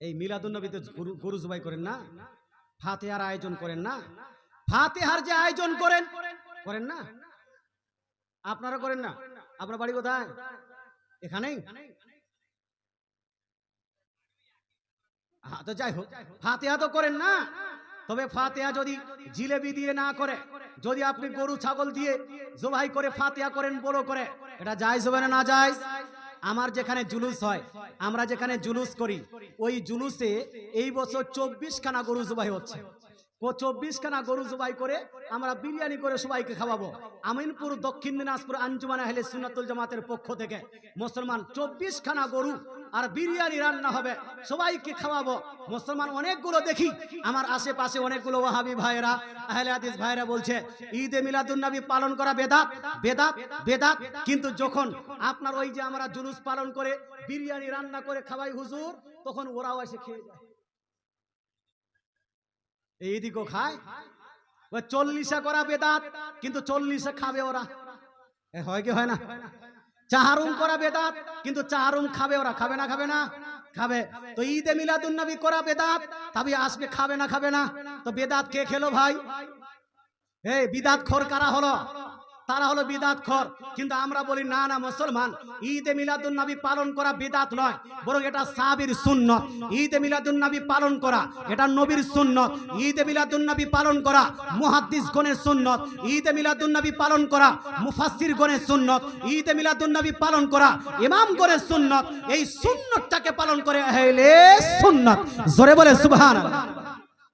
এই মিলাদুন নবীতে গরু জবাই করেন না? ফাতিহার আয়োজন করেন না? ফাতিহার যে আয়োজন করেন, করেন না? আপনারা করেন না? আপনার বাড়ি কোথায়? এখানেই? তো যাই হোক, ফাতিহা তো করেন না। তবে ফাতিহা যদি জিলেবি দিয়ে না করে, যদি আপনি গরু ছাগল দিয়ে জবাই করে ফাতিহা করেন বড় করে, এটা জায়েজ হবে না না জায়েজ? আমার যেখানে জুলুস হয়, আমরা যেখানে জুলুস করি, ওই জুলুসে এই বছর 24 খানা গরু জবাই হচ্ছে। ও 24 খানা গরু জবাই করে আমরা বিরিয়ানি করে সবাইকে খাওয়াবো। আমিনপুর দক্ষিণ দিনাজপুর আঞ্জুমান আহলে সুন্নাতুল জামাতের পক্ষ থেকে মুসলমান 24 খানা গরু আর বিরিয়ানি রান্না হবে, সবাইকে খাওয়াবো। মুসলমান অনেকগুলো দেখি আমার আশেপাশে, অনেকগুলো ওয়াহাবি ভাইরা, আহলে হাদিস ভাইরা বলছে ঈদে মিলাদুন নবী পালন করা বেদাত বেদাত বেদাত। কিন্তু যখন আপনার ওই যে আমরা জুলুস পালন করে বিরিয়ানি রান্না করে খাওয়াই হুজুর, তখন ওরাও এসে খেয়ে যায়। এইদিকেও খায়। 40 করা বেদাত, কিন্তু 40 খাবে ওরা। হয় কি হয় না? চাহারুম করা বেদাত, কিন্তু চাহারুম খাবে ওরা। খাবে না? খাবে না? খাবে। তো ঈদে মিলাদুন নবী করা বেদাত, তবে আসবে, খাবে না? খাবে না? তো বেদাত কে খেলো ভাই? এই বিদাত খোর কারা হলো? তারা হলো বিদাত খোর। কিন্তু আমরা বলি না না মুসলমান, ঈদে মিলাদুন নবী পালন করা বিদাত নয়, বরং এটা সাহাবীর সুন্নত। ঈদে মিলাদুন নবী পালন করা এটা নবীর সুন্নত। ঈদে মিলাদুন নবী পালন করা মুহাদ্দিসগণের সুন্নত। ঈদে মিলাদুন নবী পালন করা মুফাসসিরগণের সুন্নত। ঈদে মিলাদুন নবী পালন করা ইমামগণের সুন্নত। এই সুন্নতটাকে পালন করে আহলে সুন্নাত। জোরে বলে সুবহানাল্লাহ।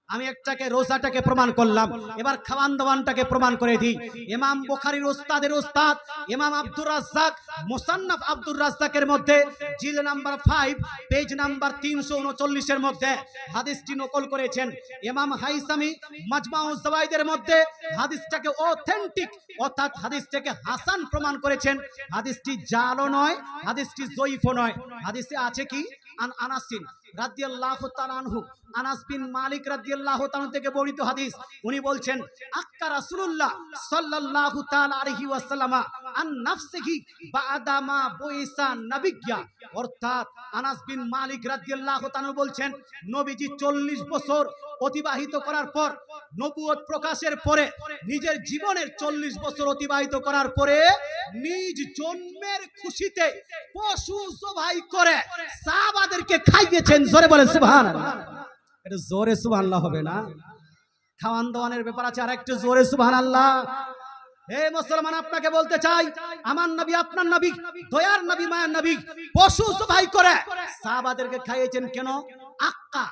আমি একটাকে রোজাটাকে প্রমাণ করলাম, এবার খাওয়ান দাওয়ানটাকে প্রমাণ করে দিই। ইমাম বুখারীর ওস্তাদের ওস্তাদ ইমাম আব্দুর রাজ্জাক মুসান্নাফ আব্দুর রাজ্জাকের মধ্যে জিল নাম্বার 5 পেজ নাম্বার 339 এর মধ্যে হাদিসটি নকল করেছেন। ইমাম হাইসামি মাজমাউজ যাওয়াইদের মধ্যে হাদিসটাকে অথেন্টিক অর্থাৎ হাদিসটাকে হাসান প্রমাণ করেছেন। হাদিসটি জালও নয়, হাদিসটি জয়ীফও নয়। হাদিসে আছে কি? আন আনাসিন রাদিয়াল্লাহু তাআলা আনহু, আনাস বিন মালিক রাদিয়াল্লাহু তাআলা থেকে বর্ণিত হাদিস। উনি বলছেন আক্কা রাসূলুল্লাহ সাল্লাল্লাহু তাআলা আলাইহি ওয়াসাল্লাম আন নাফসিহি বাদা মা বুইসা নাবিয়্যা। অর্থাৎ আনাস বিন মালিক রাদিয়াল্লাহু তাআলা বলছেন নবীজি 40 বছর অতিবাহিত করার পর, নবুয়ত প্রকাশের পরে, নিজের জীবনের 40 বছর অতিবাহিত করার পরে নিজ জন্মের খুশিতে পশু জবাই করে সাহাবাদেরকে খাইয়েছেন। জোরে বলেন সুবহানাল্লাহ। এটা জোরে সুবহানাল্লাহ হবে না? খাওয়ান দাওয়ানের ব্যাপার আছে, আর একটু জোরে সুবহানাল্লাহ। হে মুসলমান, আপনাকে বলতে চাই, আমার নবী, আপনার নবী, দয়ার নবী, মায়ের নবী পশু জবাই করে সাহাবাদেরকে খাইয়েছেন। কেন? আক্কা,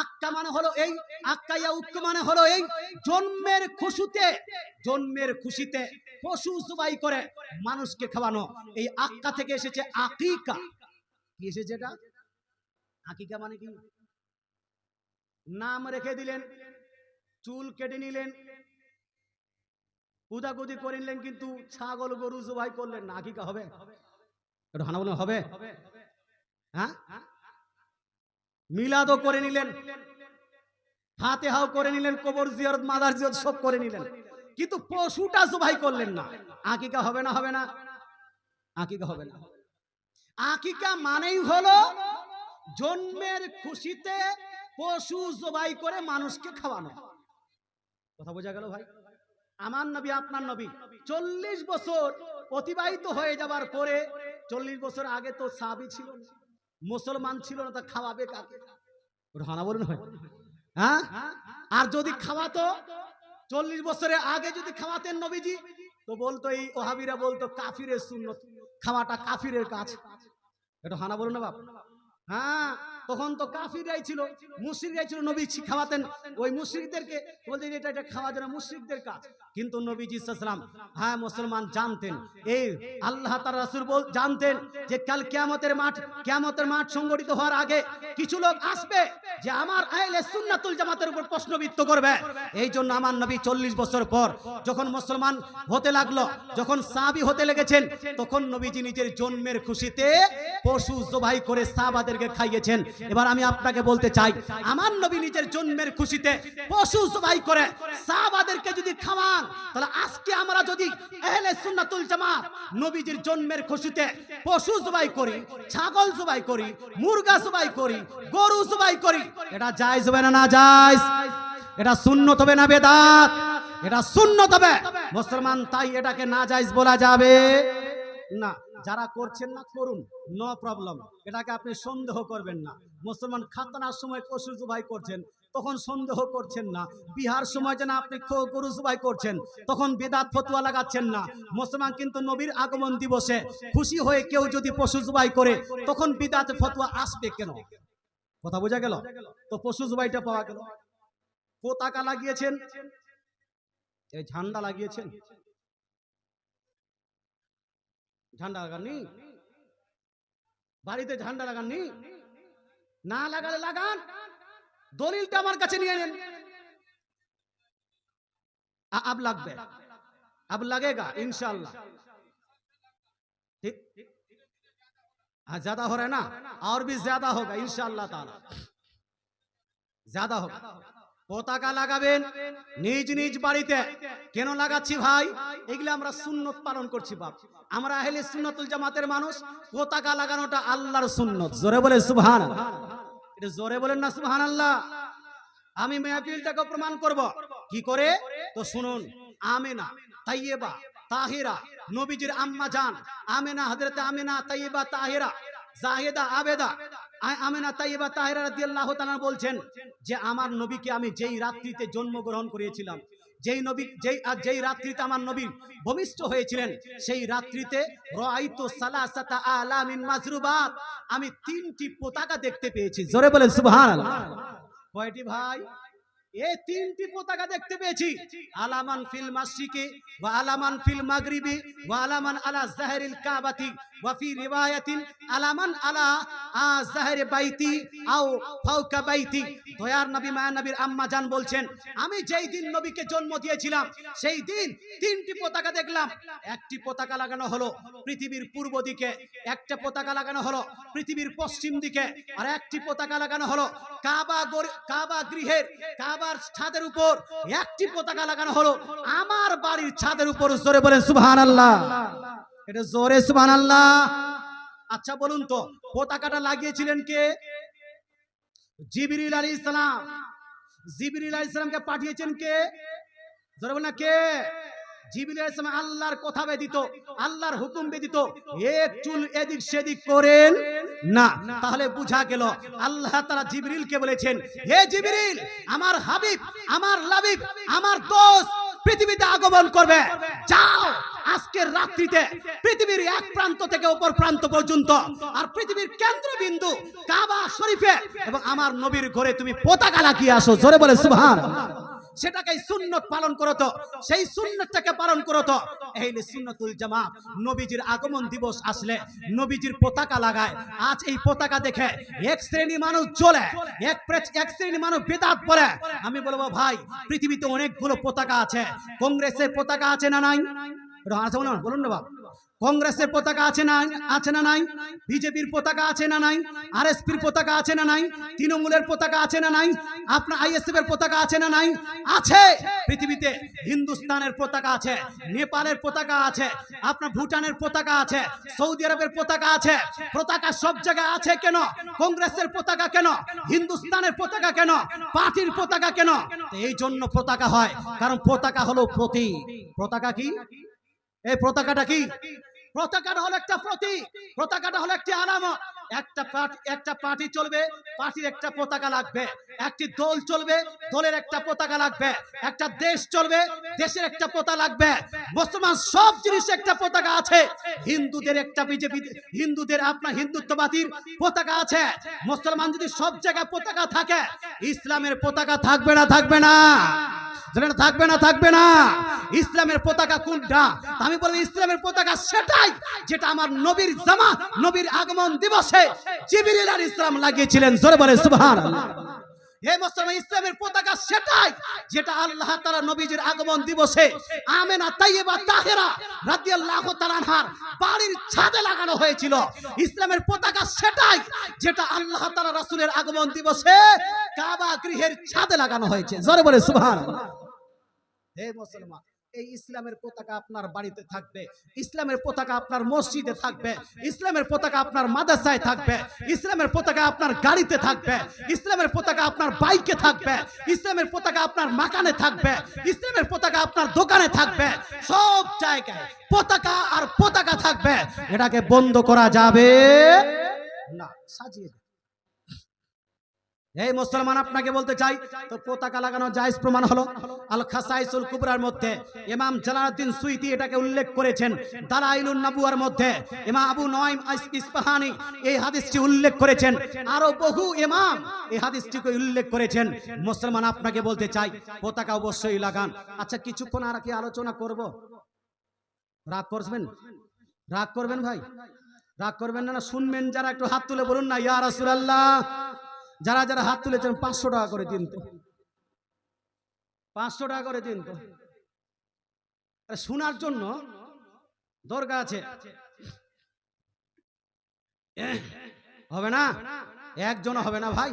আক্কা মানে হলো এই, আক্কা ইয়া উক্কা মানে হলো এই জন্মের খুশিতে পশু জবাই করে মানুষকে খাওয়ানো। এই আক্কা থেকে এসেছে আকিকা। কি এসেছে এটা? আকিকা মানে কি? নাম রেখে দিলেন, চুল কেটে নিলেন, কুদাকুদি করে নিলেন, কিন্তু ছাগল গরু জবাই করলেন না। আকিকা হবে? এটা হানা বলুন, হবে? হ্যাঁ, মিলাদও করে নিলেন, ফাতিহাও করে নিলেন, কবর জিয়ারত, মাজার জিয়ারত সব করে নিলেন, কিন্তু পশুটা জবাই করলেন না। আকিকা হবে না? হবে না? আকিকা হবে না। আকিকা মানেই হলো জন্মের খুশিতে পশু জবাই করে মানুষকে খাওয়ানো। কথা বোঝা গেল ভাই? আমার নবী, আপনার নবী 40 বছর অতিবাহিত হয়ে যাবার পরে, 40 বছর আগে তো সাহাবী ছিল না, মুসলমান ছিল না, তা খাওয়াবে কাকে? ওটা হানা বলুন হয়? হ্যাঁ, আর যদি খাওয়াতো 40 বছরের আগে যদি খাওয়াতেন নবীজি, তো বলতো, এই ওহাবিরা বলতো কাফিরের সুন্নত, খাওয়াটা কাফিরের কাজ। এটা হানা বলুন না বাপ? হ্যাঁ, তখন তো কাফিররাই ছিল, মুশরিকরাই ছিল, নবী খাওয়াতেন ওই মুশরিকদেরকে, বলতেন এটা এটা খাওয়া যেন মুশরিকদের কাজ। কিন্তু নবীজি সাল্লাল্লাহু আলাইহি ওয়াসাল্লাম, হ্যাঁ, মুসলমান জানতেন, এই আল্লাহ তার রাসূল জানতেন যে কাল কিয়ামতের মাঠ সংগঠিত হওয়ার আগে কিছু লোক আসবে যে আমার আহলে সুন্নাতুল জামাতের উপর প্রশ্নবিদ্ধ করবে। এই জন্য আমার নবী 40 বছর পর যখন মুসলমান হতে লাগলো, যখন সাহাবী হতে লেগেছেন, তখন নবীজি নিজের জন্মের খুশিতে পশু জবাই করে সাহাবাদেরকে খাইয়েছেন। এবার আমি আপনাকে বলতে চাই, আমার নবী নিজের জন্মের খুশিতে পশু জবাই করে সাহাবাদেরকে যদি খাওয়ান, তাহলে আজকে আমরা যদি আহলে সুন্নাতুল জামাত নবীজির জন্মের খুশিতে পশু জবাই করি, ছাগল জবাই করি, মুরগা জবাই করি, গরু জবাই করি, এটা জায়েজ হবে না? না জায়েজ? এটা সুন্নত হবে না বেদাত? এটা সুন্নত হবে মুসলমান, তাই এটাকে না জায়েজ বলা যাবে না। যারা করছেন না করুন, নো প্রবলেম, এটাকে আপনি সন্দেহ করবেন না। মুসলমান খাতনার সময় পশু জবাই করছেন, তখন সন্দেহ করছেন না। বিহার সময় যেন আপনি গরু জবাই করছেন, তখন বেদাত ফতোয়া লাগাচ্ছেন না। মুসলমান কিন্তু নবীর আগমন দিবসে খুশি হয়ে কেউ যদি পশু জবাই করে, তখন বেদাত ফতোয়া আসবে কেন? কথা বোঝা গেল? তো পশু জবাইটা পাওয়া গেল। পতাকা লাগিয়েছেন, এই ঝান্ডা লাগিয়েছেন, ঝান্ডা লাগাননি? বাড়িতে ঝান্ডা লাগাননি? না লাগালে লাগান, দলিলটা আমার কাছে নিয়ে নেন। अब লাগবে, अब लगेगा इंशाल्लाह। ठीक, हाँ, ज्यादा हो रहा है ना, और भी ज्यादा होगा इंशाल्लाह ताला, ज्यादा होगा। পতাকা লাগাবেন নিজ নিজ বাড়িতে। কেন লাগাচ্ছি ভাই? এগুলো আমরা সুন্নত পালন করছি বাপ, আমরা আহলে সুন্নাতুল জামাতের মানুষ। পতাকা লাগানোটা আল্লাহর সুন্নত। জোরে বলে সুবহানাল্লাহ। এটা জোরে বলেন না সুবহানাল্লাহ। আমি মাহফিলটাকে প্রমাণ করব কি করে, তো শুনুন। আমেনা তাইয়্যিবা তাহিরা, নবীজির আম্মা জান আমেনা, হযরত আমেনা তাইয়্যিবা তাহিরা জাহিদা আবেদা আমেনা তাইয়্যিবা তাহিরা রাদিয়াল্লাহু তাআলা বলছেন যে আমার নবীকে আমি যেই রাত্রিতে জন্মগ্রহণ করিয়েছিলাম, যেই রাত্রিতে আমার নবী ভূমিষ্ঠ হয়েছিলেন, সেই রাত্রিতে রাআইতু সালাসাতা আলামিন মাজরুবাত, আমি 3টি পতাকা দেখতে পেয়েছি। জোরে বলেন সুবহানাল্লাহ। কয়টি ভাই? এই 3টি পতাকা দেখতে পেয়েছি। আলামান ফিল মাশরিকি ওয়া আলামান ফিল মাগরিবি ওয়া আলামান আলা জাহরিল কাবাতি ওয়া ফি রিওয়ায়াতিন আলামান আলা জাহরি বাইতি আও ফাওকা বাইতি। দয়ার নবী মায়ার নবীর আম্মা জান বলছেন, আমি যেই দিন নবীকে জন্ম দিয়েছিলাম, সেই দিন 3টি পতাকা দেখলাম। একটি পতাকা লাগানো হলো পৃথিবীর পূর্ব দিকে, একটা পতাকা লাগানো হলো পৃথিবীর পশ্চিম দিকে, আর একটি পতাকা লাগানো হলো কাবা গৃহের কাবার ছাদের উপর, একটি পতাকা লাগানো হলো আমার বাড়ির ছাদের উপর। জোরে বলেন সুবহানাল্লাহ। এটা জোরে সুবহানাল্লাহ। আচ্ছা বলুন তো, পতাকাটা লাগিয়েছিলেন কে? জিবরিল আলাইহিস সালাম। জিবরিল আলাইহিস সালামকে পাঠিয়েছেন কে? জোরে বলেন না কে? জিবরিল আলাইহিস সালাম আল্লাহর কথা ব্যতীত, আল্লাহর হুকুম ব্যতীত এক চুল এদিক সেদিক করেন না। তাহলে বুঝা গেল আল্লাহ তাআলা জিবরিলকে বলেছেন, হে জিবরিল, আমার হাবিব, আমার লাবিব, আমার দোস্ত পৃথিবীতে আগমন করবে। যাও আজকের রাত্রিতে পৃথিবীর এক প্রান্ত থেকে অপর প্রান্ত পর্যন্ত আর পৃথিবীর কেন্দ্রবিন্দু কাবা শরীফে এবং আমার নবীর ঘরে তুমি পতাকা লাগিয়ে আসো। জোরে বলে সুবহানাল্লাহ। সেটাকে সুন্নত পালন করো তো, সেই সুন্নতটাকে পালন করো তো। এই সুন্নতুল জামাত নবীজির আগমন দিবস আসলে নবীজির পতাকা লাগায়। আজ এই পতাকা দেখে এক শ্রেণী মানুষ জ্বলে, এক শ্রেণী মানুষ বেদাত বলে। আমি বলবো ভাই, পৃথিবীতে অনেকগুলো পতাকা আছে। কংগ্রেসের পতাকা আছে না নাই? বলুন না বাবা। কংগ্রেসের পতাকা আছে না নাই? বিজেপির পতাকা আছে না নাই? আরএসপির পতাকা আছে না নাই? তৃণমূলের পতাকা আছে না নাই? আপনার আইএসএফ এর পতাকা আছে না নাই? আছে। পৃথিবীতে হিন্দুস্তানের পতাকা আছে, নেপালের পতাকা আছে, আপনার ভুটানের পতাকা আছে, সৌদি আরবের পতাকা আছে। পতাকা সব জায়গায় আছে কেন? কংগ্রেসের পতাকা কেন? হিন্দুস্তানের পতাকা কেন? পার্টির পতাকা কেন? এই জন্য পতাকা হয়, কারণ পতাকা হলো প্রতীক। পতাকা কি? এই পতাকাটা কি? পতাকাটা হলো একটা প্রতীক, পতাকাটা হলো একটি আলামত। একটা পার্টি চলবে, পার্টির একটা পতাকা লাগবে। একটি দল চলবে, দলের একটা পতাকা লাগবে। একটা দেশ চলবে, দেশের একটা পতাকা লাগবে। মুসলমান সব জিনিস একটা পতাকা আছে। হিন্দুদের একটা বিজেপি, হিন্দুদের আপনার হিন্দুত্ববাদীর পতাকা আছে। মুসলমান যদি সব জায়গায় পতাকা থাকে, ইসলামের পতাকা থাকবে না? থাকবে না? থাকবে না? থাকবে না? ইসলামের পতাকা কোনটা? আমি বলবো ইসলামের পতাকা সেটাই যেটা আমার নবীর জামাত, নবীর আগমন দিবসে জিবরিল আলাইহিস সালাম লাগিয়েছিলেন। জোরে বলে সুবহানাল্লাহ। হে মুসলমান, ইসলামের পতাকা সেটাই যেটা আল্লাহ তাআলা নবীজির আগমন দিবসে আমেনা তাইয়্যিবা তাহেরা রাদিয়াল্লাহু তাআলা আনহার বাড়ির ছাদে লাগানো হয়েছিল। ইসলামের পতাকা সেটাই যেটা আল্লাহ তাআলা রাসূলের আগমন দিবসে কাবা গৃহের ছাদে লাগানো হয়েছে। জোরে বলে সুবহানাল্লাহ। হে মুসলমান, এই ইসলামের পতাকা আপনার বাড়িতে থাকবে, ইসলামের পতাকা আপনার মসজিদে থাকবে, ইসলামের পতাকা আপনার মাদ্রাসায় থাকবে, ইসলামের পতাকা আপনার গাড়িতে থাকবে, ইসলামের পতাকা আপনার বাইকে থাকবে, ইসলামের পতাকা আপনার মাকানে থাকবে, ইসলামের পতাকা আপনার দোকানে থাকবে। সব জায়গায় পতাকা আর পতাকা থাকবে। এটাকে বন্ধ করা যাবে না। সাজিয়ে এই মুসলমান, আপনাকে বলতে চাই, তো পতাকা লাগানো জায়েজ প্রমাণ হলো আল খাসাইসুল কুবরার মধ্যে ইমাম জালালউদ্দিন সুয়ুতী এটাকে উল্লেখ করেছেন। দালাইলুন নবুয়ার মধ্যে ইমাম আবু নুআইম ইসফাহানি এই হাদিসটি উল্লেখ করেছেন। আরো বহু ইমাম এই হাদিসটিকে উল্লেখ করেছেন। মুসলমান, আপনাকে বলতে চাই, পতাকা অবশ্যই লাগান। আচ্ছা, কিছুক্ষণ আর কি আলোচনা করব? রাগ করবেন? রাগ করবেন ভাই? রাগ করবেন না? শুনবেন যারা একটু হাত তুলে বলুন না ইয়া রাসূলুল্লাহ। যারা যারা হাত তুলেছেন 500 টাকা করে দিন তো, 500 টাকা করে দিন তো। শোনার জন্য দরকার আছে। হবে না? একজন হবে না ভাই,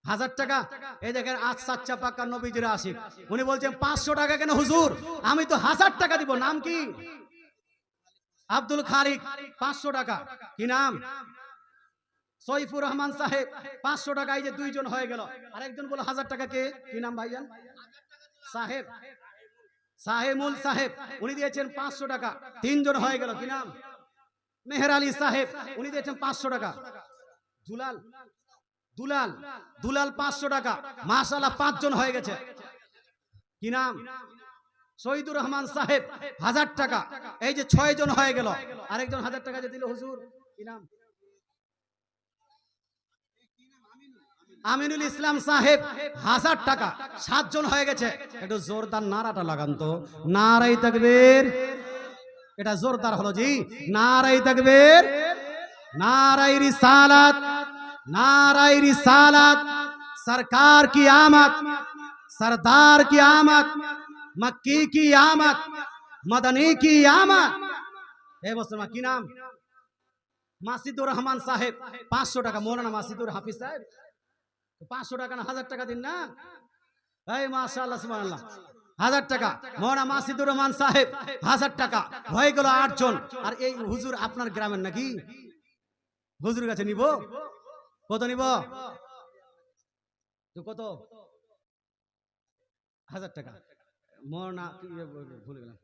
1000 টাকা। এই দেখেন আচ্ছা পাক্কা নবীজির আশিক, উনি বলছেন 500 টাকা কেন হুজুর? আমি তো 1000 টাকা দিব। নাম কি? আব্দুল খালিক, 500 টাকা। কি নাম? সৈফুর রহমান সাহেব, 500 টাকা। এই যে দুইজন হয়ে গেল। আরেকজন বলো 1000 টাকা। কে? কি নাম ভাইজান? সাহেব, সাহেমুল সাহেব, উনি দিয়েছেন 500 টাকা। তিনজন হয়ে গেল। কি নাম? মেহের আলী সাহেব, উনি দিয়েছেন 500 টাকা। দুলাল, দুলাল, দুলাল 500 টাকা। মাশাআল্লাহ, 5 জন হয়ে গেছে। কি নাম? শহীদুর রহমান সাহেব, 1000 টাকা। এই যে 6 জন হয়ে গেল। আরেকজন 1000 টাকা যে দিল হুজুর, কি নাম? আমিনুল ইসলাম সাহেব, 1000 টাকা। 7 জন হয়ে গেছে। একটু জোরদার নারাটা লাগান তো। নারায়ে তাকবীর। এটা জোরদার হলো জি। নারায়ে তাকবীর, নারায়ে রিসালাত, নারায়ে রিসালাত। সরকার কি आमद, सरदार की आमद, मक्की की आमद, मदनी की आमद। हे मुसलमान, की नाम? মাসিদুর রহমান সাহেব, 500 টাকা। মৌলানা মাসিদুর হাফিজ সাহেব, 500 টাকা না 1000 টাকা দিন না। এই মাশাআল্লাহ সুবহানাল্লাহ, 1000 টাকা। মৌলানা মাসিদুর রহমান সাহেব, 1000 টাকা। হয়ে গেল 8 জন। আর এই হুজুর আপনার গ্রামের নাকি? হুজুর কাছে নিব? কত নিব? তো কত? 1000 টাকা। মৌলানা ভুলে গেলাম।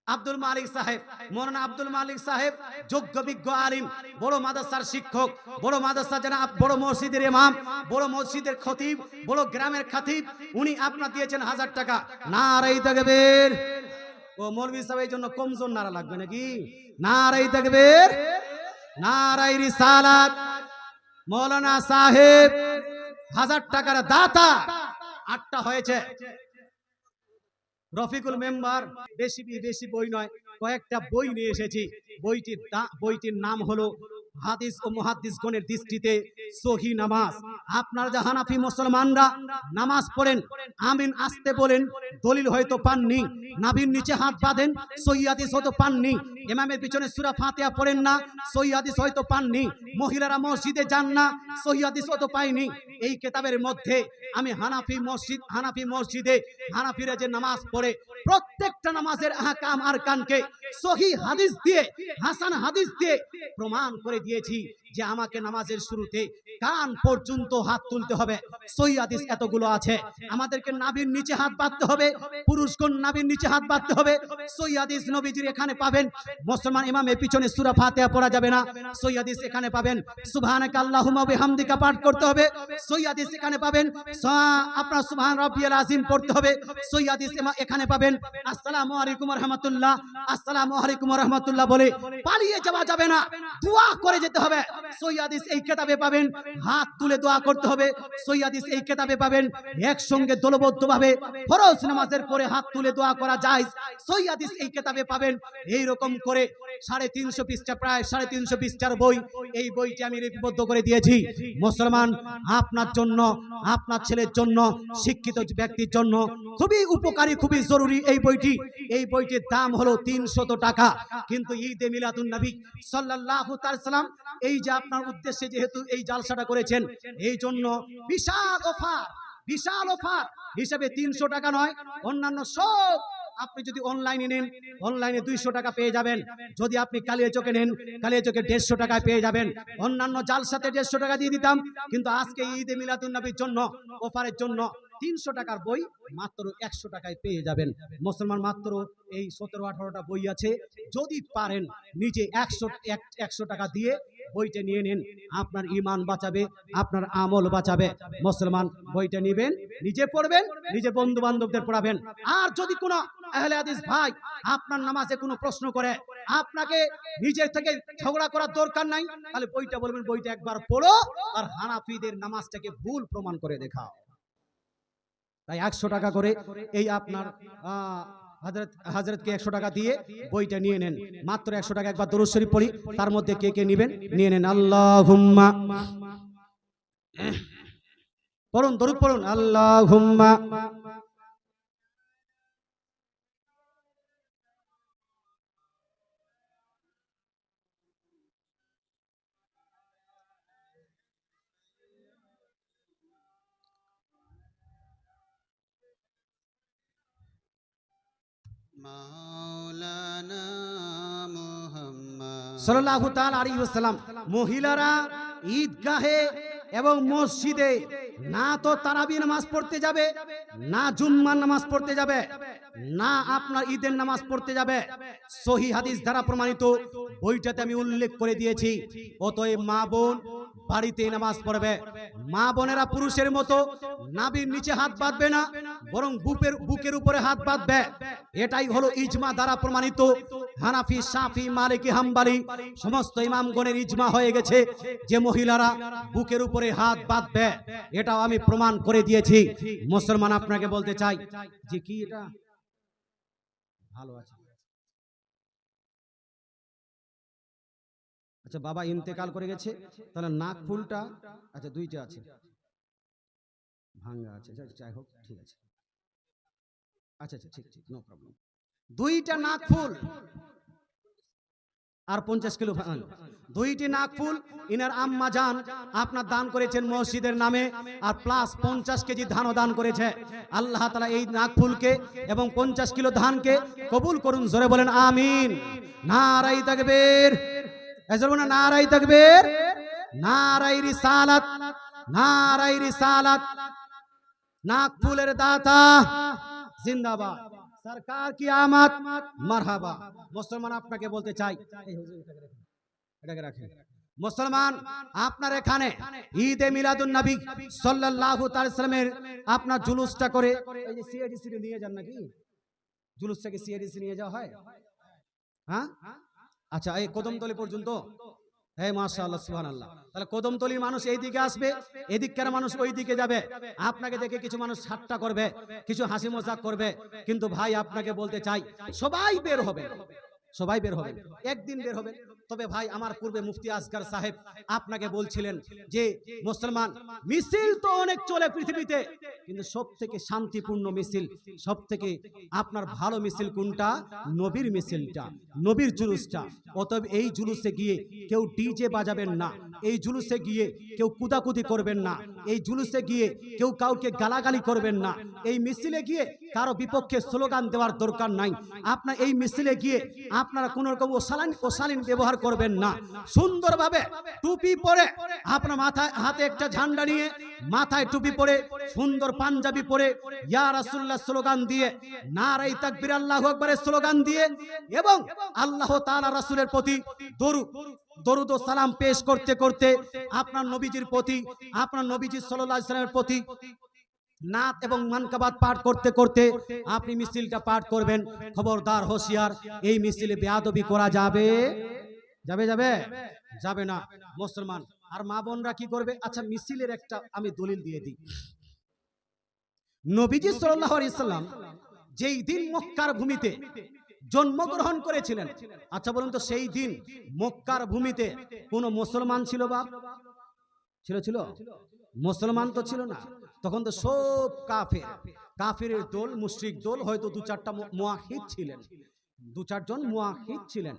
আব্দুল মালিক সাহেব, মৌলানা আব্দুল মালিক সাহেব যোগ্য বিজ্ঞ আলিম, বড় মাদ্রাসার শিক্ষক, বড় মাদ্রাসা জানা, বড় মসজিদের ইমাম, বড় মসজিদের খতিব, বড় গ্রামের খতিব, উনি আপনার দিয়েছেন 1000 টাকা। নারায়ে তাকবীর। ও মৌলভী সাহেব এই জন্য কমজোর নারা লাগবে নাকি? নারায়ে তাকবীর, নারায়ে রিসালাত। মৌলানা সাহেব 1000 টাকার দাতা। 8টা হয়েছে। রফিকুল মেম্বার বেশি বেশি বই নয়, কয়েকটা বই নিয়ে এসেছি। বইটির নাম হলো হাদিস ও মুহাদ্দিসগণের দৃষ্টিতে সহি নামাজ। আপনারা যে হানাফি মুসলমানরা নামাজ পড়েন, আমিন আসতে বলেন, দলিল হয়তো পাননি, নাভির নিচে হাত বাঁধেন, সহি হাদিস হয়তো পাননি, ইমামের পিছনে সূরা ফাতিহা পড়েন না, সহি হাদিস হয়তো পাননি, মহিলারা মসজিদে যান না, সহি হাদিস হয়তো পাইনি। এই কিতাবের মধ্যে আমি হানাফি মসজিদে হানাফিরা যে নামাজ পড়ে প্রত্যেকটা নামাজের আহকাম আরকানকে সহি হাদিস দিয়ে, হাসান হাদিস দিয়ে প্রমাণ করে দিয়েছি যে আমাকে নামাজের শুরুতে কান পর্যন্ত হাত তুলতে হবে। সহি হাদিস এতগুলো আছে। আমাদেরকে নাভির নিচে হাত বাঁধতে হবে, পুরুষগণ নাভির নিচে হাত বাঁধতে হবে। সহি হাদিস নবীজির এখানে পাবেন। মুসলমান ইমামের পিছনে সূরা ফাতিহা পড়া যাবে না, সহি হাদিস এখানে পাবেন। সুবহানাকা আল্লাহুম্মা ওয়া বিহামদিকা পাঠ করতে হবে, সহি হাদিস এখানে পাবেন। আপনার সুবহান রাব্বিয়াল আযীম পড়তে হবে, সহি হাদিস এখানে পাবেন। আসসালামু আলাইকুম ওয়া রাহমাতুল্লাহ, আসসালামু আলাইকুম ওয়া রাহমাতুল্লাহ বলে পালিয়ে যাওয়া যাবে না, দোয়া করে যেতে হবে। সহি হাদিস এই কিতাবে পাবেন। হাত তুলে দোয়া করতে হবে, সহি হাদিস এই কিতাবে পাবেন। একসঙ্গে দলবদ্ধভাবে ফরজ নামাজের পরে হাত তুলে দোয়া করা যায়, সহি হাদিস এই কিতাবে পাবেন। এই রকম করে 350 পৃষ্ঠা, প্রায় 350 পৃষ্ঠার বই। এই বইটি আমি লিপিবদ্ধ করে দিয়েছি। মুসলমান আপনার জন্য, আপনার ছেলের জন্য, শিক্ষিত ব্যক্তির জন্য খুবই উপকারী, খুবই জরুরি এই বইটি। এই বইটির দাম হলো 300 টাকা। কিন্তু ঈদে মিলাদুন নবী সাল্লাল্লাহু তাআলা সাল্লাম এই যে আপনার উদ্দেশ্যে যেহেতু এই জালসাটা করেছেন, এই জন্য বিশাল অফার হিসেবে 300 টাকা নয়, অন্যান্য সব আপনি যদি অনলাইনে নেন, অনলাইনে 200 টাকা পেয়ে যাবেন। যদি আপনি কালিয়াচকে নেন, কালিয়াচকে 150 টাকায় পেয়ে যাবেন। অন্যান্য জালসাতে 150 টাকা দিয়ে দিতাম, কিন্তু আজকে ঈদে মিলাদুন নবীর জন্য অফারের জন্য 300 টাকার বই মাত্র 100 টাকায় পেয়ে যাবেন। মুসলমান মাত্র এই 17-18টা বই আছে। যদি পারেন নিজে 100 টাকা দিয়ে বইটা নিয়ে নেন, আপনার ঈমান বাঁচাবে, আপনার আমল বাঁচাবে। মুসলমান বইটা নেবেন, নিজে পড়বেন, নিজে বন্ধু বান্ধবদের পড়াবেন। আর যদি কোনো আহলে হাদিস ভাই আপনার নামাজে কোনো প্রশ্ন করে, আপনাকে নিজের থেকে ঝগড়া করার দরকার নাই, তাহলে বইটা বলবেন বইটা একবার পড়ো আর হানাফিদের নামাজটাকে ভুল প্রমাণ করে দেখাও। তাই 100 টাকা করে এই আপনার হযরতকে 100 টাকা দিয়ে বইটা নিয়ে নেন। মাত্র 100 টাকা। একবার দরুদ শরীফ পড়ি, তার মধ্যে কে কে নেবেন নিয়ে নেন। আল্লাহুম্মা পড়ুন, দরুদ পড়ুন। আল্লাহুম্মা
মাওলানা মুহাম্মদ
সাল্লাল্লাহু তাআলা আলাইহি ওয়াসাল্লাম। মহিলারা ঈদগাহে এবং মসজিদে না তো তারাবি নামাজ পড়তে যাবে, না জুম্মার নামাজ পড়তে যাবে, না আপনার ঈদের নামাজ পড়তে যাবে। সহি হাদিস দ্বারা প্রমাণিত বইটাতে আমি উল্লেখ করে দিয়েছি। অতএব মা বোন বাড়িতে নামাজ পড়বে। মা বোনেরা পুরুষের মতো নাভির নিচে হাত বাঁধবে না, বরং বুকের উপরে হাত বাঁধবে। এটাই হলো ইজমা দ্বারা প্রমাণিত। হানাফি, শাফি, মালিকি, হাম্বলি সমস্ত ইমামগণের ইজমা হয়ে গেছে যে মহিলারা বুকের উপরে হাত বাঁধবে। এটাও আমি প্রমাণ করে দিয়েছি। মুসলমান আপনাকে বলতে চাই যে কি এটা ভালো আছে। আচ্ছা, বাবা ইন্তেকাল করে গেছে, তাহলে নাক ফুলটা আচ্ছা 2টা আছে, ভাঙা আছে, যাই হোক ঠিক আছে। আচ্ছা আচ্ছা ঠিক ঠিক, নো প্রবলেম। 2টা নাক ফুল আর 50 কিলো 2টি নাক ফুল ইনার আম্মা জান আপনার দান করেছেন মসজিদের নামে, আর প্লাস 50 কেজি ধানও দান করেছে। আল্লাহ তাআলা এই নাক ফুলকে এবং 50 কিলো ধানকে কবুল করুন। জোরে বলেন আমিন। নারায়ে তাকবীর। এজন্য বলেন নারায়ে তাকবীর, নারায়ে রিসালাত, নারায়ে রিসালাত। নাক ফুলের দাতা জিন্দাবাদ। সরকার কি আমাত মারহাবা। মুসলমান আপনাকে বলতে চাই, এই হুজুর এটাকে রাখেন। মুসলমান আপনার এখানে ঈদে মিলাদুন নবী সাল্লাল্লাহু তাআলা সাল্লামের আপনার জুলুসটা করে এই যে সিআইডিসি নিয়ে যান নাকি? জুলুসটাকে সিআইডিসি নিয়ে যাওয়া হয়? হ্যাঁ, আচ্ছা, এই কদমতলী পর্যন্ত। হ্যাঁ, মাশাআল্লাহ, সুবহানাল্লাহ। তাহলে কদমতলীর মানুষ এই দিকে আসবে, এদিককার মানুষ ওই দিকে যাবে। আপনাকে দেখে কিছু মানুষ ঠাট্টা করবে, কিছু হাসি মজাক করবে, কিন্তু ভাই আপনাকে বলতে চাই সবাই বের হবে, সবাই বের হবে, একদিন বের হবে। তবে ভাই আমার পূর্বে মুফতি আসগার সাহেব আপনাকে বলছিলেন যে মুসলমান মিছিল তো অনেক চলে পৃথিবীতে, কিন্তু সব থেকে শান্তিপূর্ণ মিছিল, সব থেকে আপনার ভালো মিছিল কোনটা? নবীর মিছিলটা, নবীর জুলুসটা। অতএব এই জুলুসে গিয়ে কেউ ডিজে বাজাবেন না, এই জুলুসে গিয়ে কেউ কুদাকুদি করবেন না, এই জুলুসে গিয়ে কেউ কাউকে গালাগালি করবেন না, এই মিছিলে গিয়ে কারো বিপক্ষে স্লোগান দেওয়ার দরকার নাই। আপনার এই মিছিলে গিয়ে আপনারা কোন রকম অশালীন ব্যবহার করবেন না। সুন্দরভাবে টুপি পরে, আপনার মাথায় হাতে একটা ঝান্ডা নিয়ে, মাথায় টুপি পরে, সুন্দর পাঞ্জাবি পরে, ইয়া রাসূলুল্লাহ স্লোগান দিয়ে, নারায়ে তাকবীর আল্লাহু আকবারের স্লোগান দিয়ে, এবং আল্লাহ তাআলা রাসূলের প্রতি দরুদ ও সালাম পেশ করতে করতে, আপনার নবীজির প্রতি, আপনার নবীজি সাল্লাল্লাহু আলাইহি ওয়াসাল্লামের প্রতি নাত এবং মানকাবাত পাঠ করতে করতে আপনি মিছিলটা পাঠ করবেন। খবরদার, হোশিয়ার, এই মিছিলে বেয়াদবি করা যাবে? যাবে যাবে যাবে না মুসলমান। আর মা বোনরা কি করবে? আচ্ছা, মিছিলের একটা আমি দলিল দিয়ে দিই। নবীজি সাল্লাল্লাহু আলাইহি সাল্লাম যেই দিন মক্কার ভূমিতে জন্মগ্রহণ করেছিলেন, আচ্ছা বলুন তো, সেই দিন মক্কার ভূমিতে কোন মুসলমান ছিল? বাপ ছিল? ছিল? মুসলমান তো ছিল না, তখন তো সব কাফের, কাফেরের দল, মুশরিক দল, হয়তো দু চারটা মুয়াহিদ ছিলেন, দু চারজন মুয়াহিদ ছিলেন।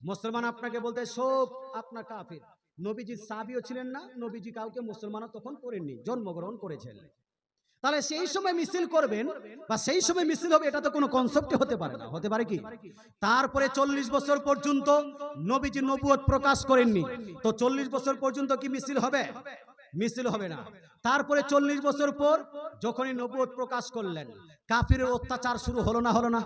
মুসলমান আপনাকে বলতে সব আপনার কাফের। নবীজি সাহাবীও ছিলেন না, নবীজি কাউকে মুসলমানও তখন করেননি, জন্মগ্রহণ করেছেন। তাহলে সেই সময় মিছিল করবেন বা সেই সময় মিছিল হবে, এটা তো কোনো কনসেপ্ট হতে পারে না। হতে পারে কি? তারপরে 40 বছর পর্যন্ত নবীজি নবুয়ত প্রকাশ করেননি, তো 40 বছর পর্যন্ত কি মিছিল হবে? মিছিল হবে না। তারপরে 40 বছর পর যখনই নবুয়ত প্রকাশ করলেন, কাফিরের অত্যাচার শুরু হলো না? হলো না?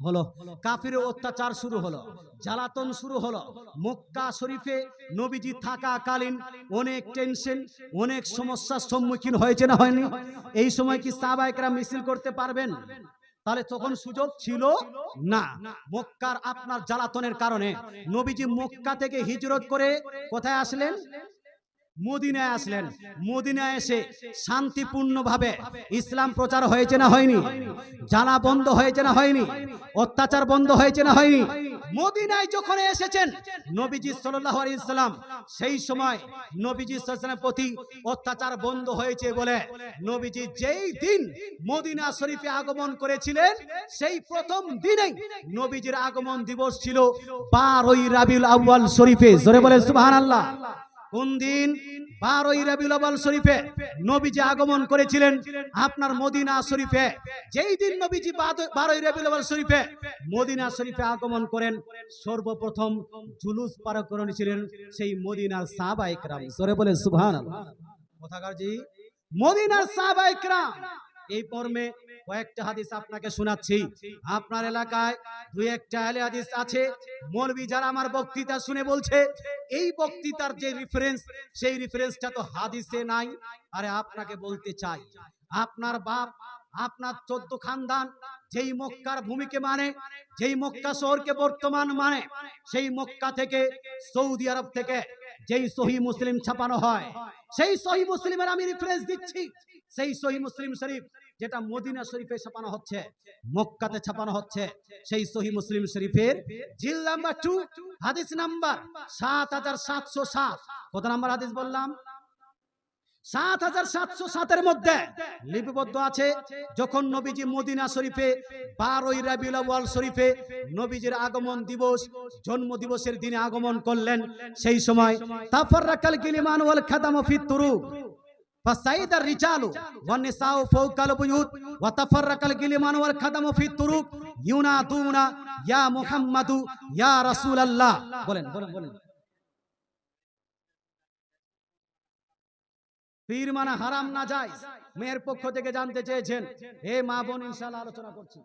হলো। কাফিরের অত্যাচার শুরু হলো, জ্বালাতন শুরু হলো। মক্কা শরীফে নবীজি থাকাকালীন অনেক টেনশন, অনেক সমস্যার সম্মুখীন হয়েছে না হয়নি? এই সময় কি সাহাবায়ে কেরাম মিছিল করতে পারবেন? তাহলে তখন সুযোগ ছিল না। মক্কার আপনার জ্বালাতনের কারণে নবীজি মক্কা থেকে হিজরত করে কোথায় আসলেন? মদিনায় আসলেন। মদিনায় এসে শান্তিপূর্ণভাবে ইসলাম প্রচার হয়েছে না হয়নি? জ্বালা বন্ধ হয়েছে না হয়নি? অত্যাচার বন্ধ হয়েছে না হয়নি? মদিনায় যখন এসেছেন নবীজি সাল্লাল্লাহু আলাইহি সাল্লাম, সেই সময় নবীজি সাল্লাল্লাহু আলাইহি সাল্লামের প্রতি অত্যাচার বন্ধ হয়েছে বলে নবীজি যেই দিন মদিনা শরীফে আগমন করেছিলেন, সেই প্রথম দিনেই নবীজির আগমন দিবস ছিল 12ই রাবিউল আউয়াল শরীফে। জোরে বলেন সুবহানাল্লাহ। কোন দিন? 12ই রাবিউল আউয়াল শরীফে নবীজি আগমন করেছিলেন আপনার মদিনা শরীফে। যেই দিন নবীজি 12ই রাবিউল আউয়াল শরীফে মদিনা শরীফে আগমন করেন, সর্বপ্রথম জুলুস পার করেছিলেন সেই মদিনার সাহাবায়ে কেরাম। জোরে বলেন সুবহানাল্লাহ। কোথাকার জি? মদিনার সাহাবায়ে কেরাম। এই পর্বে কয়েকটা হাদিস আপনাকে শোনাচ্ছি। আপনার এলাকায় দুই একটা আহলে হাদিস আছে, মৌলবি যারা আমার বক্তৃতা শুনে বলছে এই বক্তৃতার যে রেফারেন্স, সেই রেফারেন্সটা তো হাদিসে নাই। আরে আপনাকে বলতে চাই, আপনার বাপ, আপনার 14 খানদান যেই মক্কার ভূমিকে মানে, যেই মক্কা শহরকে বর্তমান মানে, সেই মক্কা থেকে, সৌদি আরব থেকে যেই সহিহ মুসলিম ছাপানো হয়, সেই সহিহ মুসলিমের আমি রেফারেন্স দিচ্ছি। সেই সহিহ মুসলিম শরীফ যেটা মদিনা শরীফে ছাপানো হচ্ছে, মক্কাতে ছাপানো হচ্ছে, সেই সহিহ মুসলিম শরীফের জিল নাম্বার 2 হাদিস নাম্বার 7707। কত নাম্বার হাদিস বললাম? 7707 এর মধ্যে লিপিবদ্ধ আছে, যখন নবীজি মদিনা শরীফে 12ই রাবিউল আউয়াল শরীফে নবীজির আগমন দিবস, জন্ম দিবসের দিনে আগমন করলেন, সেই সময় তাফাররাকাল গিলমান ওয়াল খাদামু ফিত তুরুক فصعد الرجال والنساء فوق البيوت وتفرق الغلمان والخدم في الطرق ينادون يا محمد يا رسول الله। বলেন বলেন বলেন। পীর মানা হারাম না জায়েজ, মেয়ের পক্ষ থেকে জানতে চেয়েছেন। হে মা বোন, ইনশাআল্লাহ আলোচনা করছি।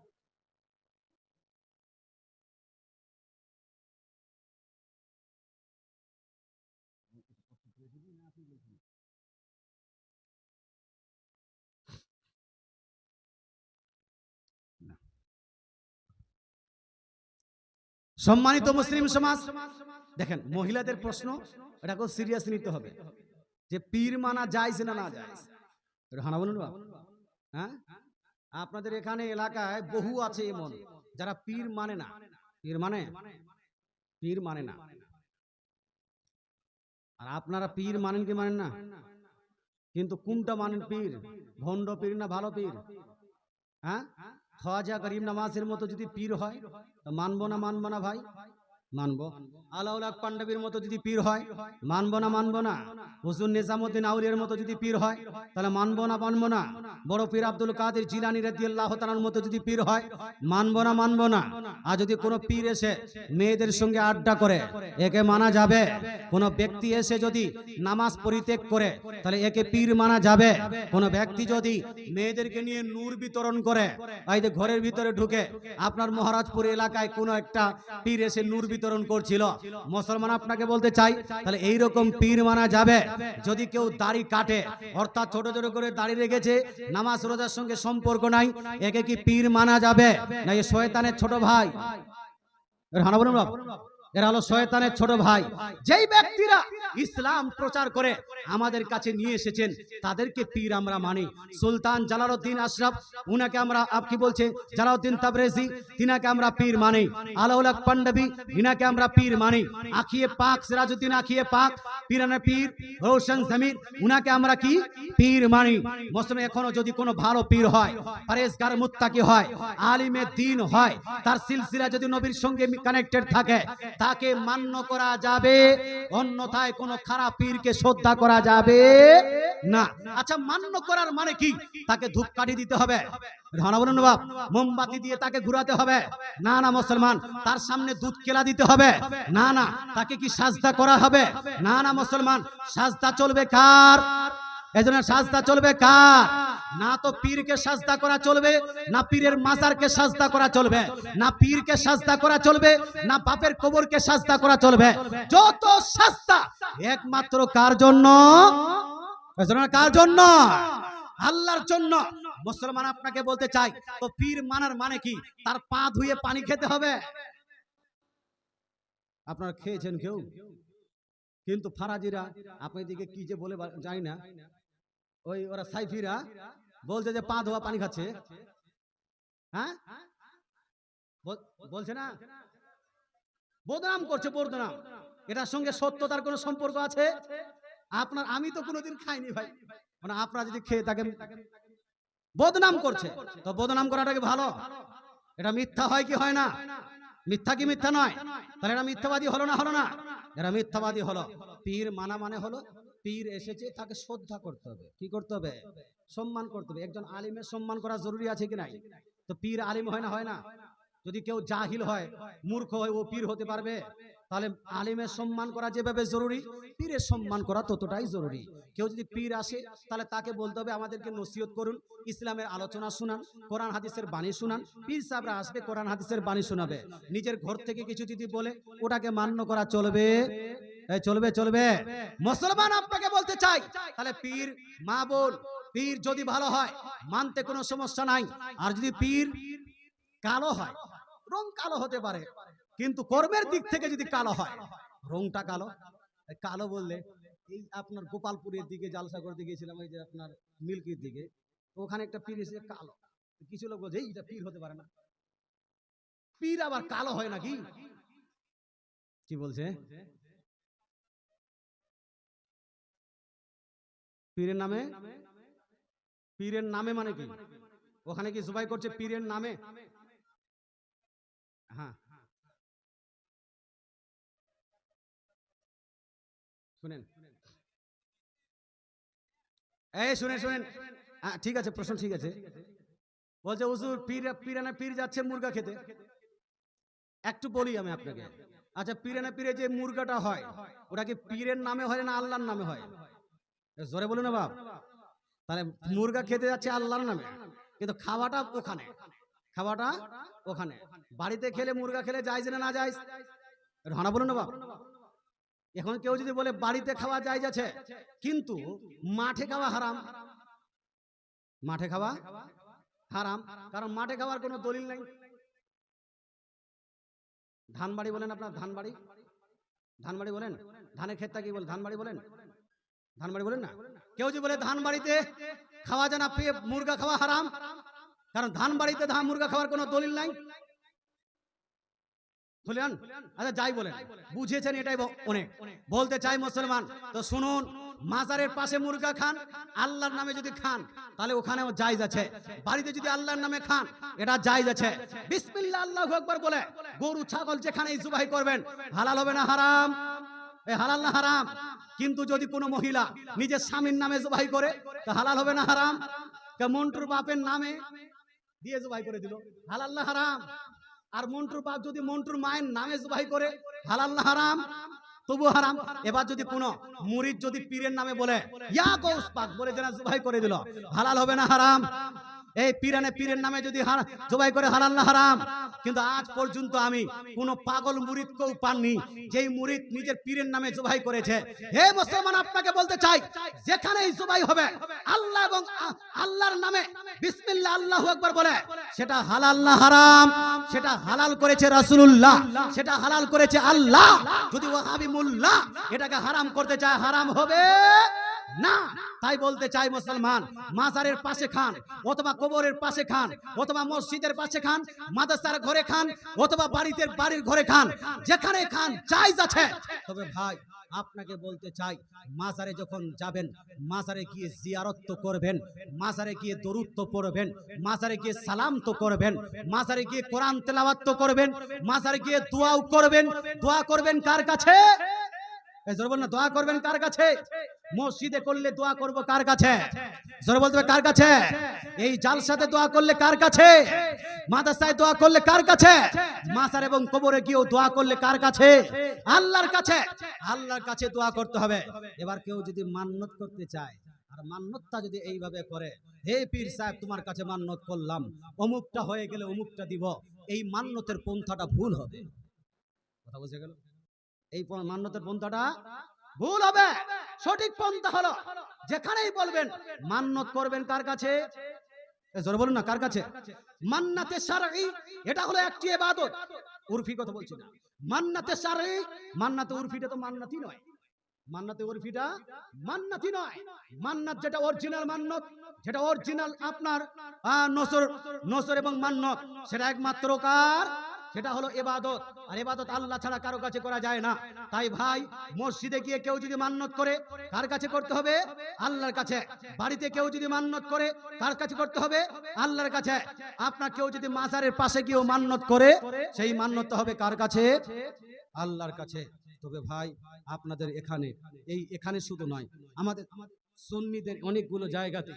সম্মানিত মুসলিম সমাজ, দেখেন মহিলাদের প্রশ্ন, এটা খুব সিরিয়াস নিতে হবে যে পীর মানা জায়েজ না না জায়েজ। হানা বলুন বাবা। হ্যাঁ, আপনাদের এখানে এলাকায় বহু আছে এমন যারা পীর মানে না। পীর মানে, পীর মানে না। আর আপনারা পীর মানেন কি মানেন না? কিন্তু কোনটা মানেন পীর? ভণ্ড পীর না ভালো পীর? হ্যাঁ, খাজা গরিব নামাজের মতো যদি পীর হয় তো মানবো না মানবো না ভাই? মানবো। আলাউল হক পান্ডবীর মতো যদি পীর হয় মানবো না মানবো না? হুজুর নিজামুদ্দিন আউলিয়ার মতো যদি পীর হয় তাহলে মানবো না মানবো না? বড় পীর আব্দুল কাদের জিলানী রাদিয়াল্লাহু তাআলার মতো যদি পীর হয় মানবো না মানবো না? আর যদি কোনো পীর এসে মেয়েদের সঙ্গে আড্ডা করে একে মানা যাবে? কোনো ব্যক্তি এসে যদি নামাজ পরিত্যাগ করে তাহলে একে পীর মানা যাবে? কোনো ব্যক্তি যদি মেয়েদেরকে নিয়ে নূর বিতরণ করে, এই যে ঘরের ভিতরে ঢুকে আপনার মহারাজপুর এলাকায় কোনো একটা পীর এসে নূর বিতরণ করছিল, মুসলমান আপনাকে বলতে চাই তাহলে এই রকম পীর মানা যাবে? যদি কেউ দাড়ি কাটে, অর্থাৎ ছোট ছোট করে দাড়ি রেখেছে, নামাজ রোজার সঙ্গে সম্পর্ক নাই, একে কি পীর মানা যাবে? না এ শয়তানের ছোট ভাই? হানা বলুন বাপ, এরা হলো শয়তানের ছোট ভাই। যেই ব্যক্তিরা ইসলাম প্রচার করে আমাদের কাছে নিয়ে এসেছেন তাদেরকে পীর আমরা মানি। সুলতান জালালউদ্দিন আশরাফ, উনাকে আমরা কি বলছে, জালালউদ্দিন তাবরেজি, তিনাকে আমরা পীর মানি। আলাউল হক পান্ডবী, ইনাকে আমরা পীর মানি। আখিয়ে পাক সিরাজউদ্দিন আখিয়ে পাক, পীরানা পীর রোশন জমির, উনাকে আমরা কি পীর মানি। মুসলমান এখনো যদি কোনো ভালো পীর হয়, পরেজগার মুত্তাকি হয়, আলিমে দ্বীন হয়, তার সিলসিলা যদি নবীর সঙ্গে কানেক্টেড থাকে, তাকে মান্য করা যাবে, অন্যথায় কোন খারাপ পীরকে শ্রদ্ধা করা যাবে না। আচ্ছা, মান্য করার মানে কি? তাকে ধূপকাঠি দিতে হবে? ধনা বলুন বাপ, মোমবাতি দিয়ে তাকে ঘুরাতে হবে? না না মুসলমান। তার সামনে দুধ কেলা দিতে হবে? না না। তাকে কি সাজদা করা হবে? না না মুসলমান। সাজদা চলবে কার? এজন্য সাজদা চলবে কার? না তো পীরকে সাজদা করা চলবে, না পীরের মাজারকে সাজদা করা চলবে, না পীরকে সাজদা করা চলবে, না বাপের কবরকে সাজদা করা চলবে। যত সাজদা একমাত্র কার জন্য? এজন্য কার জন্য? আল্লাহর জন্য। মুসলমান আপনাকে বলতে চাই, তো পীর মানার মানে কি? তার পা ধুয়ে পানি খেতে হবে? আপনারা খেয়েছেন কেউ? কিন্তু ফারাজিরা, আপনি দিকে কি যে বলে জানি না, ওই ওরা সাইফিরা বলছে যে পা ধোয়া পানি খাচ্ছে। হ্যাঁ, বলছে না? বদনাম করছে, বদনাম। এটার সঙ্গে সত্যতার কোনো সম্পর্ক আছে? আপনার, আমি তো কোনোদিন খাইনি ভাই, মানে আপনারা যদি খেয়ে থাকেন, বদনাম করছে, তো বদনাম করাটা কি ভালো? এটা মিথ্যা হয় কি হয় না? মিথ্যা কি মিথ্যা নয়? তাহলে এটা মিথ্যাবাদী হলো না হলো না? এরা মিথ্যাবাদী হলো। পীর মানা মানে হলো পীর এসেছে তাকে শ্রদ্ধা করতে হবে। কি করতে হবে? সম্মান করতে হবে। একজন আলিমের সম্মান করা জরুরি আছে কি নাই? তো পীর আলিম হয় না? হয় না? যদি কেউ জাহিল হয়, মূর্খ হয়, ও পীর হতে পারবে? তাহলে আলিমের সম্মান করা যেভাবে জরুরি, পীরের সম্মান করা ততটাই জরুরি। কেউ যদি পীর আসে তাহলে তাকে বলতে হবে আমাদেরকে নসিহত করুন, ইসলামের আলোচনা শুনান, কোরআন হাদিসের বাণী শুনান। পীর সাহেবরা আসবে, কোরআন হাদিসের বাণী শোনাবে। নিজের ঘর থেকে কিছু যদি বলে ওটাকে মান্য করা চলবে? চলবে? চলবে? মুসলমান আপনাকে বলতে চাই, তাহলে পীর মা বল, পীর যদি ভালো হয় মানতে কোনো সমস্যা নাই। আর যদি পীর কালো হয়, রং কালো হতে পারে, কিন্তু কর্মের দিক থেকে যদি কালো হয়, রংটা কালো, কালো বললে এই আপনার গোপালপুরের দিকে জালসাগর দিকে গেছিলাম, ওই যে আপনার মিল্কির দিকে, ওখানে একটা পীর এসে কালো, কিছু লোক বলছে এইটা পীর হতে পারে না। পীর আবার কালো হয় নাকি? কি বলছে? পীরের নামে? পীরের নামে মানে কি? ওখানে কি জবাই করছে পীরের নামে? হ্যাঁ, শুনেন, এই শুনেন শুনেন, ঠিক আছে, প্রশ্ন ঠিক আছে। বলছে হুজুর পীরানা পীর যাচ্ছে মুরগা খেতে। একটু বলি আমি আপনাকে। আচ্ছা, পীরানা পীরে যে মুরগাটা হয় ওটা কি পীরের নামে হয় না আল্লাহর নামে হয়? জোরে বলুন না বাপ। তাহলে মুরগা খেতে যাচ্ছে আল্লাহর নামে, কিন্তু খাওয়াটা ওখানে, খাওয়াটা ওখানে। বাড়িতে খেলে মুরগা খেলে যাইজ না না যাইজ? হানা বলুন না বাপ। এখন কেউ যদি বলে বাড়িতে খাওয়া যাইজ আছে, কিন্তু মাঠে খাওয়া হারাম। মাঠে খাওয়া হারাম, কারণ মাঠে খাওয়ার কোনো দলিল নাই। ধানবাড়ি বলেন আপনার, ধানবাড়ি, ধানবাড়ি বলেন। ধানের ক্ষেতটা কি বলে, ধানবাড়ি বলেন, ধানবাড়ি বলেন না। কেউ যদি বলে ধানবাড়িতে খাওয়া যায় না, মুরগা খাওয়া হারাম, কারণ ধানবাড়িতে মুরগা খাওয়ার কোনো দলিল নাই। বলেন আচ্ছা যাই বলেন, বুঝেছেন এটাই অনেক। বলতে চাই মুসলমান, তো শুনুন, মাজারের পাশে মুরগা খান, আল্লাহর নামে যদি খান তাহলে ওখানেও জায়েজ আছে। বাড়িতে যদি আল্লাহর নামে খান এটা জায়েজ আছে। বিসমিল্লাহ আল্লাহু আকবার বলে গরু ছাগল যেখানেই জবাই করবেন, হালাল হবে না হারাম? হালাল না হারাম? কিন্তু যদি কোনো মহিলা নিজের স্বামীর নামে জবাই করে তা হালাল হবে না হারাম? মন্টুর বাপের নামে দিয়ে জবাই করে দিল, হালাল না হারাম? আর মন্টুর বাপ যদি মন্টুর মায়ের নামে জবাই করে, হালাল না হারাম? তবু হারাম। এবার যদি কোনো মুরিদ যদি পীরের নামে বলে ইয়া গৌস পাক বলে যেন জবাই করে দিল, হালাল হবে না হারাম? এই পীরের নামে যদি জবাই করে, হালাল না হারাম? কিন্তু আজ পর্যন্ত আমি কোন পাগল মুরিদ কেউ পাননি যেই মুরিদ নিজের পীরের নামে জবাই করেছে। হে মুসলমান, আপনাকে বলতে চাই, যেখানেই জবাই হবে আল্লাহ এবং আল্লাহর নামে বিসমিল্লাহ আল্লাহু আকবার বলে, সেটা হালাল না হারাম? সেটা হালাল করেছে রাসূলুল্লাহ, সেটা হালাল করেছে আল্লাহ। যদি ওয়াহাবি মুল্লাহ এটাকে হারাম করতে চায়, হারাম হবে না। তাই বলতে চাই মুসলমান, মাজারের পাশে খান অথবা কবরের পাশে খান অথবা মসজিদের পাশে খান, মাদ্রাসার ঘরে খান অথবা বাড়ির ঘরে খান, যেখানে খান জায়েজ আছে। তবে ভাই আপনাকে বলতে চাই, মাজারে যখন যাবেন, মাজারে গিয়ে জিয়ারত তো করবেন, মাজারে গিয়ে দরুদ তো পড়বেন, মাজারে গিয়ে সালাম তো করবেন, মাজারে গিয়ে কোরআন তেলাওয়াত তো করবেন, মাজারে গিয়ে দোয়াও করবেন। দোয়া করবেন কার কাছে? জোরে বলুন না, দোয়া করবেন কার কাছে? মসজিদে করলে দোয়া করব কার কাছে? জোরে বলতে হবে কার কাছে? এই জালসাতে দোয়া করলে কার কাছে? মাদ্রাসায় দোয়া করলে কার কাছে? মাজার এবং কবরে গিয়েও দোয়া করলে কার কাছে? আল্লাহর কাছে। আল্লাহর কাছে দোয়া করতে হবে। এবার কেউ যদি মান্নত করতে চায় আর মান্নতটা যদি এইভাবে করে, হে পীর সাহেব তোমার কাছে মান্নত করলাম, অমুকটা হয়ে গেলে অমুকটা দিব, এই মান্নতের পন্থাটা ভুল হবে। কথা বুঝে গেল? এই মান্নতের পন্থাটা ভুল হবে। সঠিক পন্থা হলো যেখানেই বলবেন মান্নত করবেন কার কাছে? জোরে বলুন না, কার কাছে? মান্নাতে শারঈ এটা হলো একটি ইবাদত, উরফি কথা বলছি না। মান্নাতে শারঈ, মান্নাতে উরফিটা তো মান্নাতই নয়, মান্নাতে উরফিটা মান্নাতই নয়। মান্নাত যেটা অরিজিনাল মান্নত, যেটা অরিজিনাল আপনার নসর এবং মান্নত, সেটা একমাত্র কার? সেটা হলো ইবাদত। আর ইবাদত আল্লাহ ছাড়া কারো কাছে করা যায় না। তাই ভাই, মসজিদে গিয়ে কেউ যদি মান্নত করে কার কাছে করতে হবে? আল্লাহর কাছে। বাড়িতে কেউ যদি মান্নত করে কার কাছে করতে হবে? আল্লাহর কাছে। আপনার কেউ যদি মাজারের পাশে গিয়েও মান্নত করে, সেই মান্নত হবে কার কাছে? আল্লাহর কাছে। তবে ভাই আপনাদের এখানে শুধু নয়, আমাদের সুন্নিদের অনেকগুলো জায়গাতে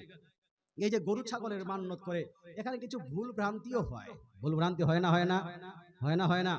এই যে গরু ছাগলের মান্নত করে, এখানে কিছু ভুল ভ্রান্তিও হয়। ভুল ভ্রান্তি হয় না? হয় না? হয় না? হয় না?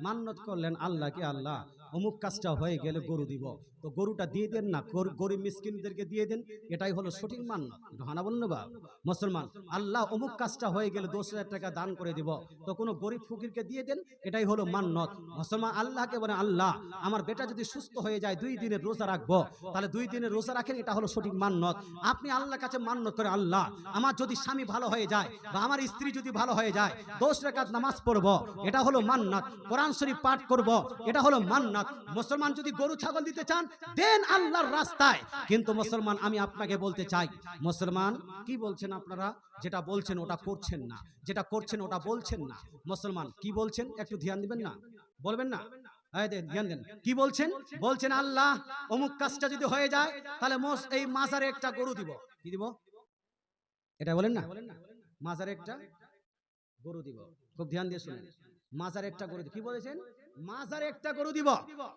মান্নত করলেন আল্লাহকে, আল্লাহ অমুক কাজটা হয়ে গেলে গরু দিব, তো গরুটা দিয়ে দেন না, গরিব মিসকিনদেরকে দিয়ে দেন, এটাই হলো সঠিক মান্নত। হানা বলুন বা মুসলমান, আল্লাহ অমুক কাজটা হয়ে গেলে 10,000 টাকা দান করে দিব, তো কোনো গরিব ফকিরকে দিয়ে দেন, এটাই হলো মান্নত। মুসলমান আল্লাহকে বলেন, আল্লাহ আমার বেটা যদি সুস্থ হয়ে যায় 2 দিনের রোজা রাখবো, তাহলে 2 দিনের রোজা রাখেন, এটা হলো সঠিক মান্নত। আপনি আল্লাহর কাছে মান্নত করে, আল্লাহ আমার যদি স্বামী ভালো হয়ে যায় বা আমার স্ত্রী যদি ভালো হয়ে যায় 10 রাকাত নামাজ পড়বো, এটা হলো মান্নাত। কোরআন শরীফ পাঠ করব, এটা হলো মান্নাত। মুসলমান যদি গরু ছাগল দিতে চান দেন আল্লাহর রাস্তায়। কিন্তু মুসলমান আমি আপনাকে বলতে চাই, মুসলমান কি বলছেন আপনারা? যেটা বলছেন ওটা করছেন না, যেটা করছেন ওটা বলছেন না। মুসলমান কি বলছেন একটু ধ্যান দিবেন না? বলবেন না? ধ্যান দেন। কি বলছেন? বলছেন আল্লাহ অমুক কাজটা যদি হয়ে যায় তাহলে এই মাজারে একটা গরু দিব। কি দিব? এটা বলেন না, মাজারে একটা গরু দিব। খুব ধ্যান দিয়ে শুনেন, মাজারে একটা গরু। কি বলেছেন? মাজারে একটা গরু দিব,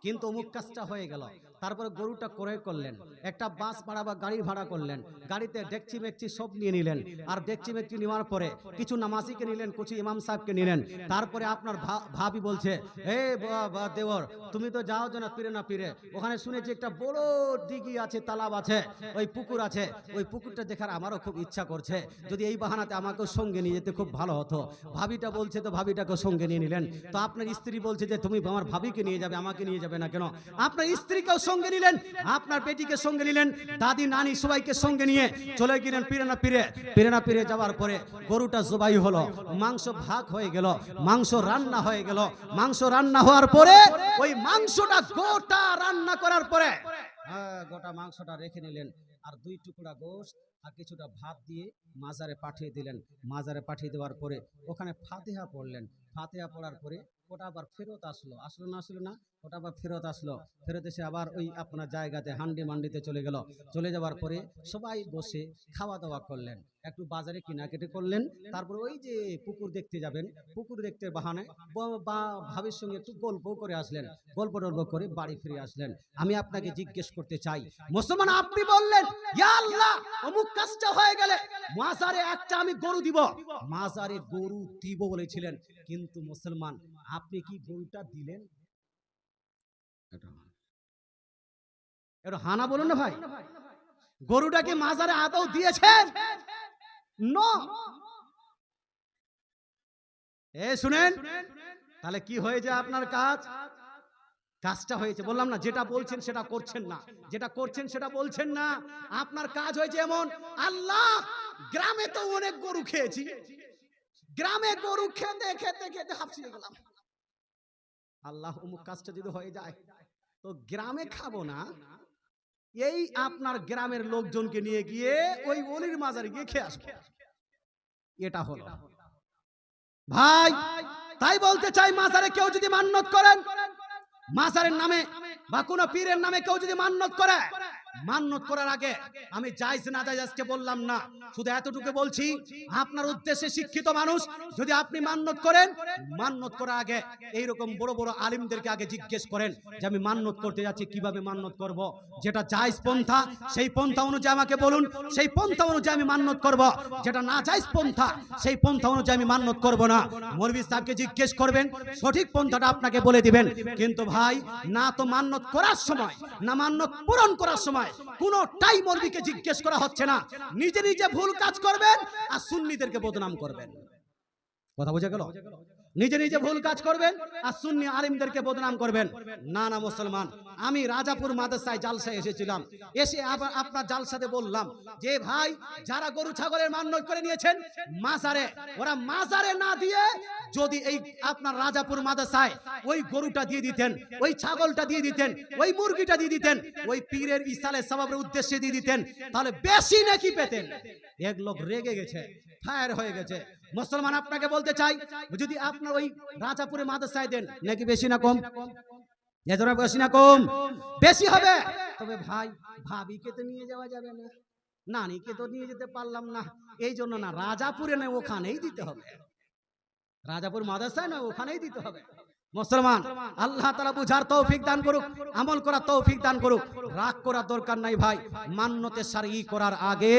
কিন্তু অমুক কাজটা হয়ে গেল। তারপরে গরুটা ক্রয় করলেন, একটা বাস ভাড়া বা গাড়ি ভাড়া করলেন, গাড়িতে ডেকচি মেকচি সব নিয়ে নিলেন। আর ডেকচি মেকচি নেওয়ার পরে কিছু নামাজিকে নিলেন, কিছু ইমাম সাহেবকে নিলেন। তারপরে আপনার ভাবি বলছে, হে দেওর তুমি তো যাও যে না পীরে না পীরে, ওখানে শুনেছি একটা বড় দিঘি আছে, তালাব আছে, ওই পুকুর আছে, ওই পুকুরটা দেখার আমারও খুব ইচ্ছা করছে, যদি এই বাহানাতে আমাকেও সঙ্গে নিয়ে যেতে খুব ভালো হতো। ভাবিটা বলছে, তো ভাবিটাকে সঙ্গে নিয়ে নিলেন। তো আপনার স্ত্রী বলছে যে তুমি আমার ভাবিকে নিয়ে যাবে, আমাকে নিয়ে যাবে না কেন? আপনার স্ত্রীকেও সঙ্গে নিলেন, আপনার বেটিকে সঙ্গে নিলেন, দাদি নানি সবাইকে সঙ্গে নিয়ে চলে গেলেন পিরানা পিরে যাওয়ার পরে গরুটা জবাই হলো, মাংস ভাগ হয়ে গেল, মাংস রান্না হয়ে গেল। মাংস রান্না হওয়ার পরে ওই মাংসটা গোটা রান্না করার পরে গোটা মাংসটা রেখে নিলেন, আর 2 টুকরা গোশত আর কিছুটা ভাত দিয়ে মাজারে পাঠিয়ে দিলেন। মাজারে পাঠিয়ে দেওয়ার পরে ওখানে ফাতিহা পড়লেন। ফাতিহা পড়ার পরে ওটা আবার ফেরত আসলো না, ওটা আবার ফেরত আসলো। ফেরত এসে আবার ওই আপনার জায়গাতে হান্ডি মান্ডিতে চলে গেল। চলে যাওয়ার পরে সবাই বসে খাওয়া দাওয়া করলেন, একটু বাজারে কেনাকাটি করলেন। তারপর ওই যে পুকুর দেখতে যাবেন, পুকুর দেখতে বাহানে ভাবির সঙ্গে একটু গল্প করে আসলেন, গল্প টল্প করে বাড়ি ফিরে আসলেন। আমি আপনাকে জিজ্ঞেস করতে চাই, মুসলমান আপনি বললেন ইয়া আল্লাহ অমুক কাজটা হয়ে গেলে মাজারে একটা আমি গরু দিব, মাজারে গরু দিব বলেছিলেন, কিন্তু মুসলমান আপনি কি গরুটা দিলেন? এটা হানা বলুন না ভাই, গরুটাকে মাজারে আদৌ দিয়েছেন? নো। শুনেন, তাহলে কি হয়েছে আপনার কাজটা হয়েছে বললাম না, যেটা বলছেন সেটা করছেন না, যেটা করছেন সেটা বলছেন না। আপনার কাজ হয়েছে এমন, আল্লাহ গ্রামে তো অনেক গরু খেয়েছি, গ্রামে গরু খেতে খেতে খেতে হাঁপিয়ে গেলাম, আল্লাহ অমুক কাজটা যদি হয়ে যায় তো গ্রামে খাবো না, এই আপনার গ্রামের লোকজনকে নিয়ে গিয়ে ওই অলির মাজারে গিয়ে খেয়ে আসবো। এটা হলো ভাই। তাই বলতে চাই, মাজারে কেউ যদি মান্যত করেন, মাজারের নামে বা কোনো পীরের নামে কেউ যদি মান্যত করে, মান্যত করার আগে আমি জায়েজ না জায়েজ আজকে বললাম না, শুধু এতটুকু বলছি, আপনার উদ্দেশ্যে শিক্ষিত মানুষ, যদি আপনি মান্যত করেন, মান্যত করার আগে এইরকম বড় বড় আলিমদেরকে আগে জিজ্ঞেস করেন যে আমি মান্যত করতে যাচ্ছি, কিভাবে মান্যত করব, যেটা জায়েজ পন্থা সেই পন্থা অনুযায়ী আমাকে বলুন, সেই পন্থা অনুযায়ী আমি মান্যত করব, যেটা না জায়েজ পন্থা সেই পন্থা অনুযায়ী আমি মান্যত করব না। মৌলভী সাহেবকে জিজ্ঞেস করবেন, সঠিক পন্থাটা আপনাকে বলে দিবেন। কিন্তু ভাই, না তো মান্যত করার সময় না মান্যত পূরণ করার সময় কোনটাই মৌলভীকে জিজ্ঞেস করা হচ্ছে না, নিজে নিজে ভুল কাজ করবেন আর সুন্নিদেরকে বদনাম করবেন। কথা বোঝা গেল? নিজে নিজে ভুল কাজ করবেন আর সুন্নি আলিমদেরকে বদনাম করবেন। না না মুসলমান, আমি রাজাপুর মাদ্রাসায় জালসায় এসেছিলাম, এসে আবার আপনার জালসাতে বললাম যে ভাই, যারা গরু ছাগলের মান্যত করে নিয়েছেন মাজারে, ওরা মাজারে না দিয়ে যদি এই আপনার রাজাপুর মাদ্রাসায় ওই গরুটা দিয়ে দিতেন, ওই ছাগলটা দিয়ে দিতেন, ওই মুরগিটা দিয়ে দিতেন, ওই পীরের ইসালে সওয়াবের উদ্দেশ্যে দিয়ে দিতেন, তাহলে বেশি নাকি পেতেন। এক লোক রেগে গেছে, ফায়ার হয়ে গেছে। মুসলমান আপনাকে বলতে চাই, যদি আপনার ওই রাজাপুরে মাদ্রাসায় দেন, নাকি বেশি না কম? বেশি না কম? বেশি হবে। তবে ভাই, ভাবিকে তো নিয়ে যাওয়া যাবে না, নানিকে তো নিয়ে যেতে পারলাম না, এই জন্য না রাজাপুরে না ওখানেই দিতে হবে, রাজাপুর মাদ্রাসায় না ওখানেই দিতে হবে। মুসলমান, আল্লাহ তাআলা বুঝার তৌফিক দান করুক, আমল করার তৌফিক দান করুক। রাগ করার দরকার নাই ভাই, মান্যতে শারঈ করার আগে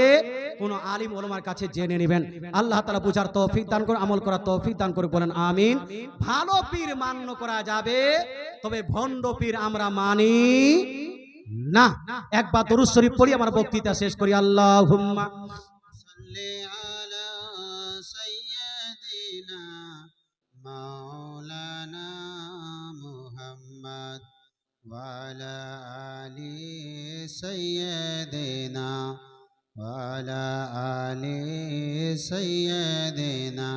কোন আলিম ওলামার কাছে জেনে নেবেন। আল্লাহ তাআলা বুঝার তৌফিক দান করুক, আমল করার তৌফিক দান করুক, বলেন আমিন। ভালো পীর মান্য করা যাবে, তবে ভণ্ড পীর আমরা মানি না। একবার দরুদ শরীফ পড়ি, আমার বক্তৃতা শেষ করি। আল্লাহুম্মা
সাল্লি আলা সাইয়্যিদিনা মাওলানা মুহাম্মদ ওয়া আলা আলি সাইয়্যিদিনা ওয়া আলা আলি সাইয়্যিদিনা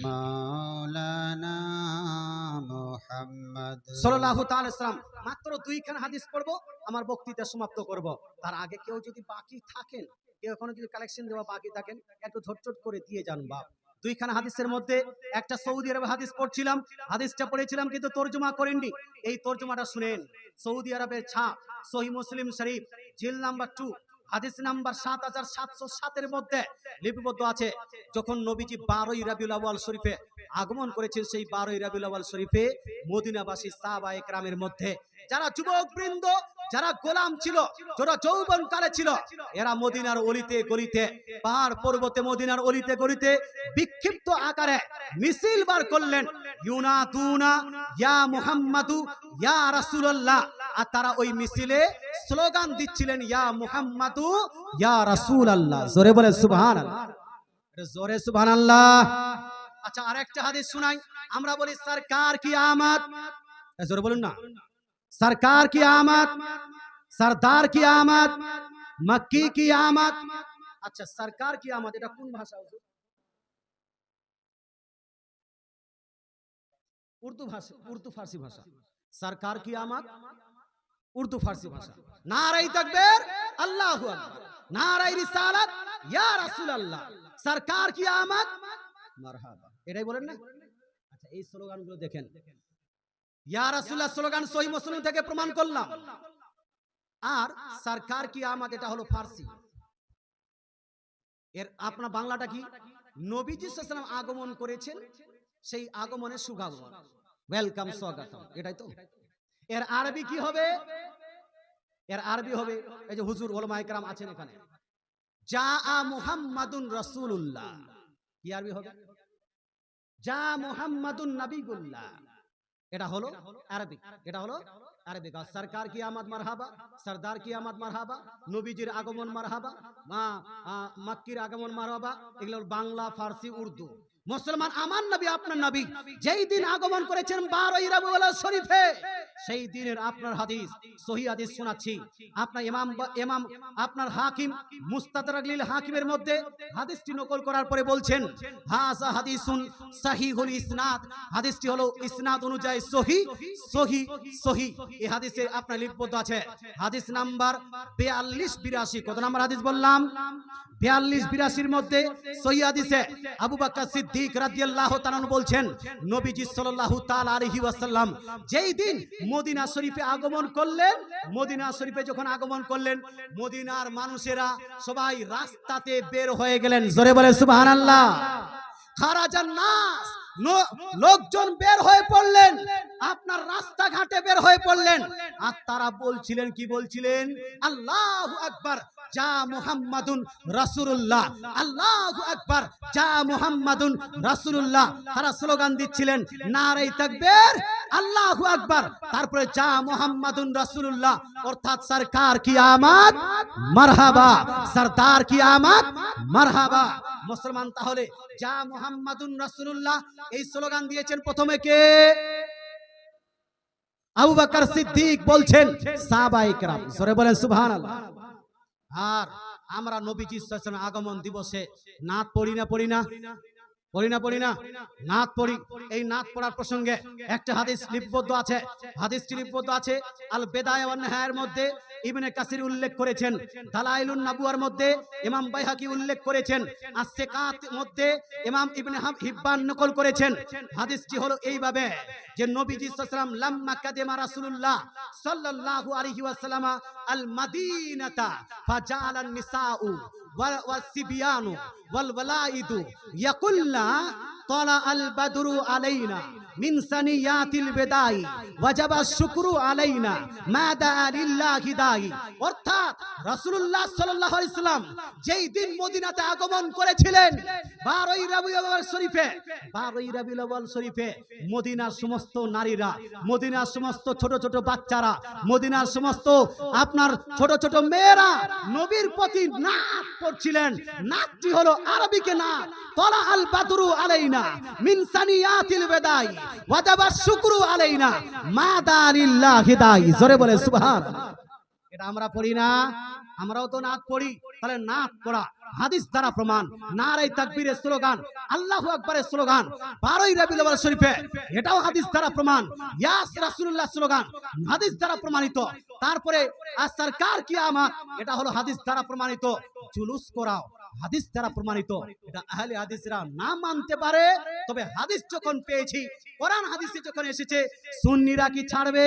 মাওলানা মুহাম্মদ
সাল্লাল্লাহু তাআলা আলাইহি ওয়াসাল্লাম। মাত্র 2খানা হাদিস পড়বো, আমার বক্তৃতা সমাপ্ত করব। তার আগে কেউ যদি বাকি থাকেন, কেউ এখনো যদি কালেকশন দেওয়া বাকি থাকেন, একটু ঝটঝট করে দিয়ে যান বাপ। 2খানা হাদিসের মধ্যে একটা সৌদি আরবের হাদিস পড়ছিলাম, হাদিসটা পড়েছিলাম কিন্তু তরজমা করেননি। এই তরজমাটা শুনেন। সৌদি আরবের ছাপ সহিহ মুসলিম শরীফ জিল নাম্বার 2 হাদিস নাম্বার 7707 এর মধ্যে লিপিবদ্ধ আছে, যখন নবীজি 12ই রবিউল আউয়াল শরীফে আগমন করেছেন, সেই 12ই রবিউল আউয়াল শরীফে মদিনাবাসী সাহাবায়ে কেরামের মধ্যে যারা যুবক বৃন্দ, যারা গোলাম ছিল, যারা যৌবন কালে ছিল, এরা মদিনার অলিতে গলিতে, পাহাড় পর্বতে মদিনার অলিতে গলিতে বিক্ষিপ্ত আকারে মিছিল বার করলেন, ইউনাতুনা ইয়া মুহাম্মাদু ইয়া রাসূলুল্লাহ। আর তারা ওই মিছিলে স্লোগান দিচ্ছিলেন, ইয়া মুহাম্মাদু ইয়া রাসূলুল্লাহ। জোরে বলে সুবহানাল্লাহ, জোরে সুবহানাল্লাহ। আচ্ছা, আরেকটা হাদিস শুনাই। আমরা বলি সরকার কি আমত, জোরে বলুন না। সরকার কি আমদ, সরদার কি আমদ, মক্কি কি আমদ। আচ্ছা, সরকার কি আমদ এটা কোন ভাষা? উর্দু ভাষা, উর্দু ফার্সি ভাষা। সরকার কি আমদ উর্দু ফার্সি ভাষা। নারায়ে তাকবীর, আল্লাহু আকবার। নারায়ে রিসালাত, ইয়া রাসূলুল্লাহ। সরকার কি আমদ, মারহাবা। এটাই বলেন না? আচ্ছা, এই স্লোগানগুলো দেখেন। ইয়া রাসূলুল্লাহ স্লোগান সহিহ মুসলিম থেকে প্রমাণ করলাম। আর সরকার কি আমদ এটা হলো ফার্সি। এর আপনার বাংলাটা কি? নবীজি সাল্লাল্লাহু আলাইহি ওয়াসাল্লাম আগমন করেছেন, সেই আগমনের শুভাগমন, ওয়েলকাম, স্বাগতম, এটাই তো। এর আরবি কি হবে? এর আরবি হবে, এই যে হুজুর উলামায়ে কেরাম আছেন এখানে, জাআ মুহাম্মাদুন রাসূলুল্লাহ। কি আরবি হবে? জা মুহাম্মাদুন নবিয়ুল্লাহ। এটা হলো আরবি, এটা হলো আরবি। সরকার কি আমদ মারহাবা, সরদার কি আমদ মারহাবা, নবীজির আগমন মারহাবা, মক্কির আগমন মারহাবা। এগুলো বাংলা, ফার্সি, উর্দু। মুসলমান আমার নবী, আপনার নবী যেই দিন আগমন করেছেন 12 রবিউল শরীফে, সেই দিনের আপনার হাদিস, সহিহ হাদিস শোনাচ্ছি। আপনার ইমাম আপনার হাকিম মুস্তাদরাক লিল হাকিমের মধ্যে হাদিসটি নকল করার পরে বলছেন, হাযা হাদিসুন সহিহুল ইসনাদ। হাদিসটি হলো ইসনাদ অনুযায়ী সহিহ, সহিহ, সহিহ। এই হাদিসে আপনার লিপিবদ্ধ আছে হাদিস নাম্বার 4282। কত নাম্বার হাদিস বললাম? 4282-এর মধ্যে সহিহ হাদিসে আবু বকর সিদ্দিক রাদিয়াল্লাহু তাআলা বলছেন, নবীজি সাল্লাল্লাহু তাআলা আলাইহি ওয়াসাল্লাম যেই দিন মদিনা শরীফে আগমন করলেন, মদিনা শরীফে যখন আগমন করলেন, মদিনার মানুষেরা সবাই রাস্তাতে বের হয়ে গেলেন। জোরে বলে সুবহানাল্লাহ। খারাজান নাস, লোকজন বের হয়ে পড়লেন, আপনার রাস্তাঘাটে বের হয়ে পড়লেন। আর তারা বলছিলেন, কি বলছিলেন? আল্লাহু আকবার, যা মুহাম্মাদুন রাসূলুল্লাহ, আল্লাহু আকবার, যা মুহাম্মাদুন রাসূলুল্লাহ। তারা স্লোগান দিচ্ছিলেন, নারায়ে তাকবীর, আল্লাহু আকবার, তারপরে যা মুহাম্মাদুন রাসূলুল্লাহ, অর্থাৎ সরকার কি আমদ মারহাবা, সরদার কি আমদ মারহাবা। মুসলমান তাহলে যা মুহাম্মাদুন রাসূলুল্লাহ এই স্লোগান দিয়েছেন প্রথমে কে? আবু বকর সিদ্দিক বলছেন, সাহাবায়ে কেরাম। জোরে বলেন সুবহানাল্লাহ। আর আমরা নবীজি সাল্লাল্লাহু আলাইহি ওয়াসাল্লাম আগমন দিবসে নাত পড়ি না, পড়ি না, পড়ি না, পড়ি না, নাত পড়ি। এই নাত পড়ার প্রসঙ্গে একটা হাদিস লিপিবদ্ধ আছে। হাদিসটি লিপিবদ্ধ আছে আল বেদায়া ওয়ান নিহায়ার মধ্যে, ইবনে কাসির উল্লেখ করেছেন, দালাইলুন নবুয়ার মধ্যে ইমাম বাইহাকি উল্লেখ করেছেন, আস-সিকাত মধ্যে ইমাম ইবনে হিব্বান নকল করেছেন। হাদিসটি হলো এইভাবে যে নবীজি সাল্লাল্লাহু আলাইহি ওয়াসাল্লাম লাম্মা কাদিমা রাসূলুল্লাহ সাল্লাল্লাহু আলাইহি ওয়াসাল্লাম আল মাদিনাতা ফাজাআলান নিসাউ ওয়াসিবিয়ানু ওয়াল ওয়ালাইদু ইয়াকুলনা তালা আল বাদরু আলাইনা মিন সানিয়াতিল বিদাই ওয়াজাবা শুকরু আলাইনা মাদা লিল্লাহি দাই। অর্থাৎ রাসূলুল্লাহ সাল্লাল্লাহু আলাইহি ওয়াসাল্লাম যেই দিন মদিনাতে আগমন করেছিলেন 12 রবিউল আউয়াল শরীফে, 12 রবিউল আউয়াল শরীফে মদিনার সমস্ত নারীরা, মদিনার সমস্ত ছোট ছোট বাচ্চারা, মদিনার সমস্ত আপনার ছোট ছোট মেয়েরা নবীর প্রতি নাত পড়ছিলেন। নাতটি হলো আরবিকে নাত, তালা আল বাদরু আলাইনা মিন সানিয়াতিল বিদাই ওয়াজাবা শুকরু আলাইনা মাদা লিল্লাহি দাই। জোরে বলে সুবহানাল্লাহ। এটা আমরা পড়ি না? আমরাও তো নাত পড়ি। তাহলে নাত পড়া হাদিস দ্বারা প্রমাণ। নারায়ে তাকবীরের স্লোগান, আল্লাহু আকবারের স্লোগান 12 রবিউল আউয়াল শরীফে, এটাও হাদিস দ্বারা প্রমাণ। ইয়াস রাসূলুল্লাহ স্লোগান হাদিস দ্বারা প্রমাণিত। তারপরে আর সরকার কি আমদ, এটা হলো হাদিস দ্বারা প্রমাণিত। জুলুস করাও হাদিস দ্বারা প্রমাণিত। এটা আহলে হাদিসরা না মানতে পারে, তবে হাদিস যখন পেয়েছি, কোরআন হাদিসে যখন এসেছে, সুন্নিরা কি ছাড়বে?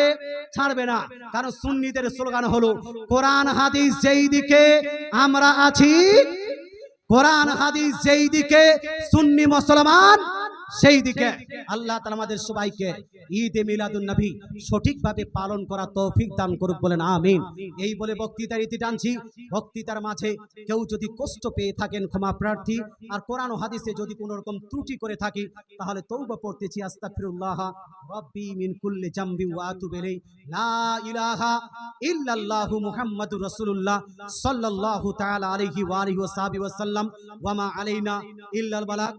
ছাড়বে না। কারণ সুন্নিদের স্লোগান হলো কোরআন হাদিস যেই দিকে আমরা আছি, কোরআন হাদিস যেই দিকে সুন্নি মুসলমান সেই দিকে। আল্লাহ তাআলা আমাদের সবাইকে ঈদে মিলাদুন নবী সঠিকভাবে পালন করা তৌফিক দান করুক, বলেন আমিন। এই বলে বক্তৃতার ইতি টানছি। বক্তৃতার মাঝে কেউ যদি কষ্ট পেয়ে থাকেন ক্ষমা প্রার্থী। আর কোরআন ও হাদিসে যদি কোনো রকম ত্রুটি করে থাকি তাহলে তওবা পড়তেছি, আস্তাগফিরুল্লাহ রাব্বি মিন কুল্লি জামবি ওয়া আতুবু ইলাইহি, লা ইলাহা ইল্লাল্লাহু মুহাম্মাদুর রাসূলুল্লাহ সাল্লাল্লাহু তাআলা আলাইহি ওয়া আলিহি ওয়া সাহবিহি ওয়া সাল্লাম, ওয়া মা আলাইনা ইল্লাল বালাগ।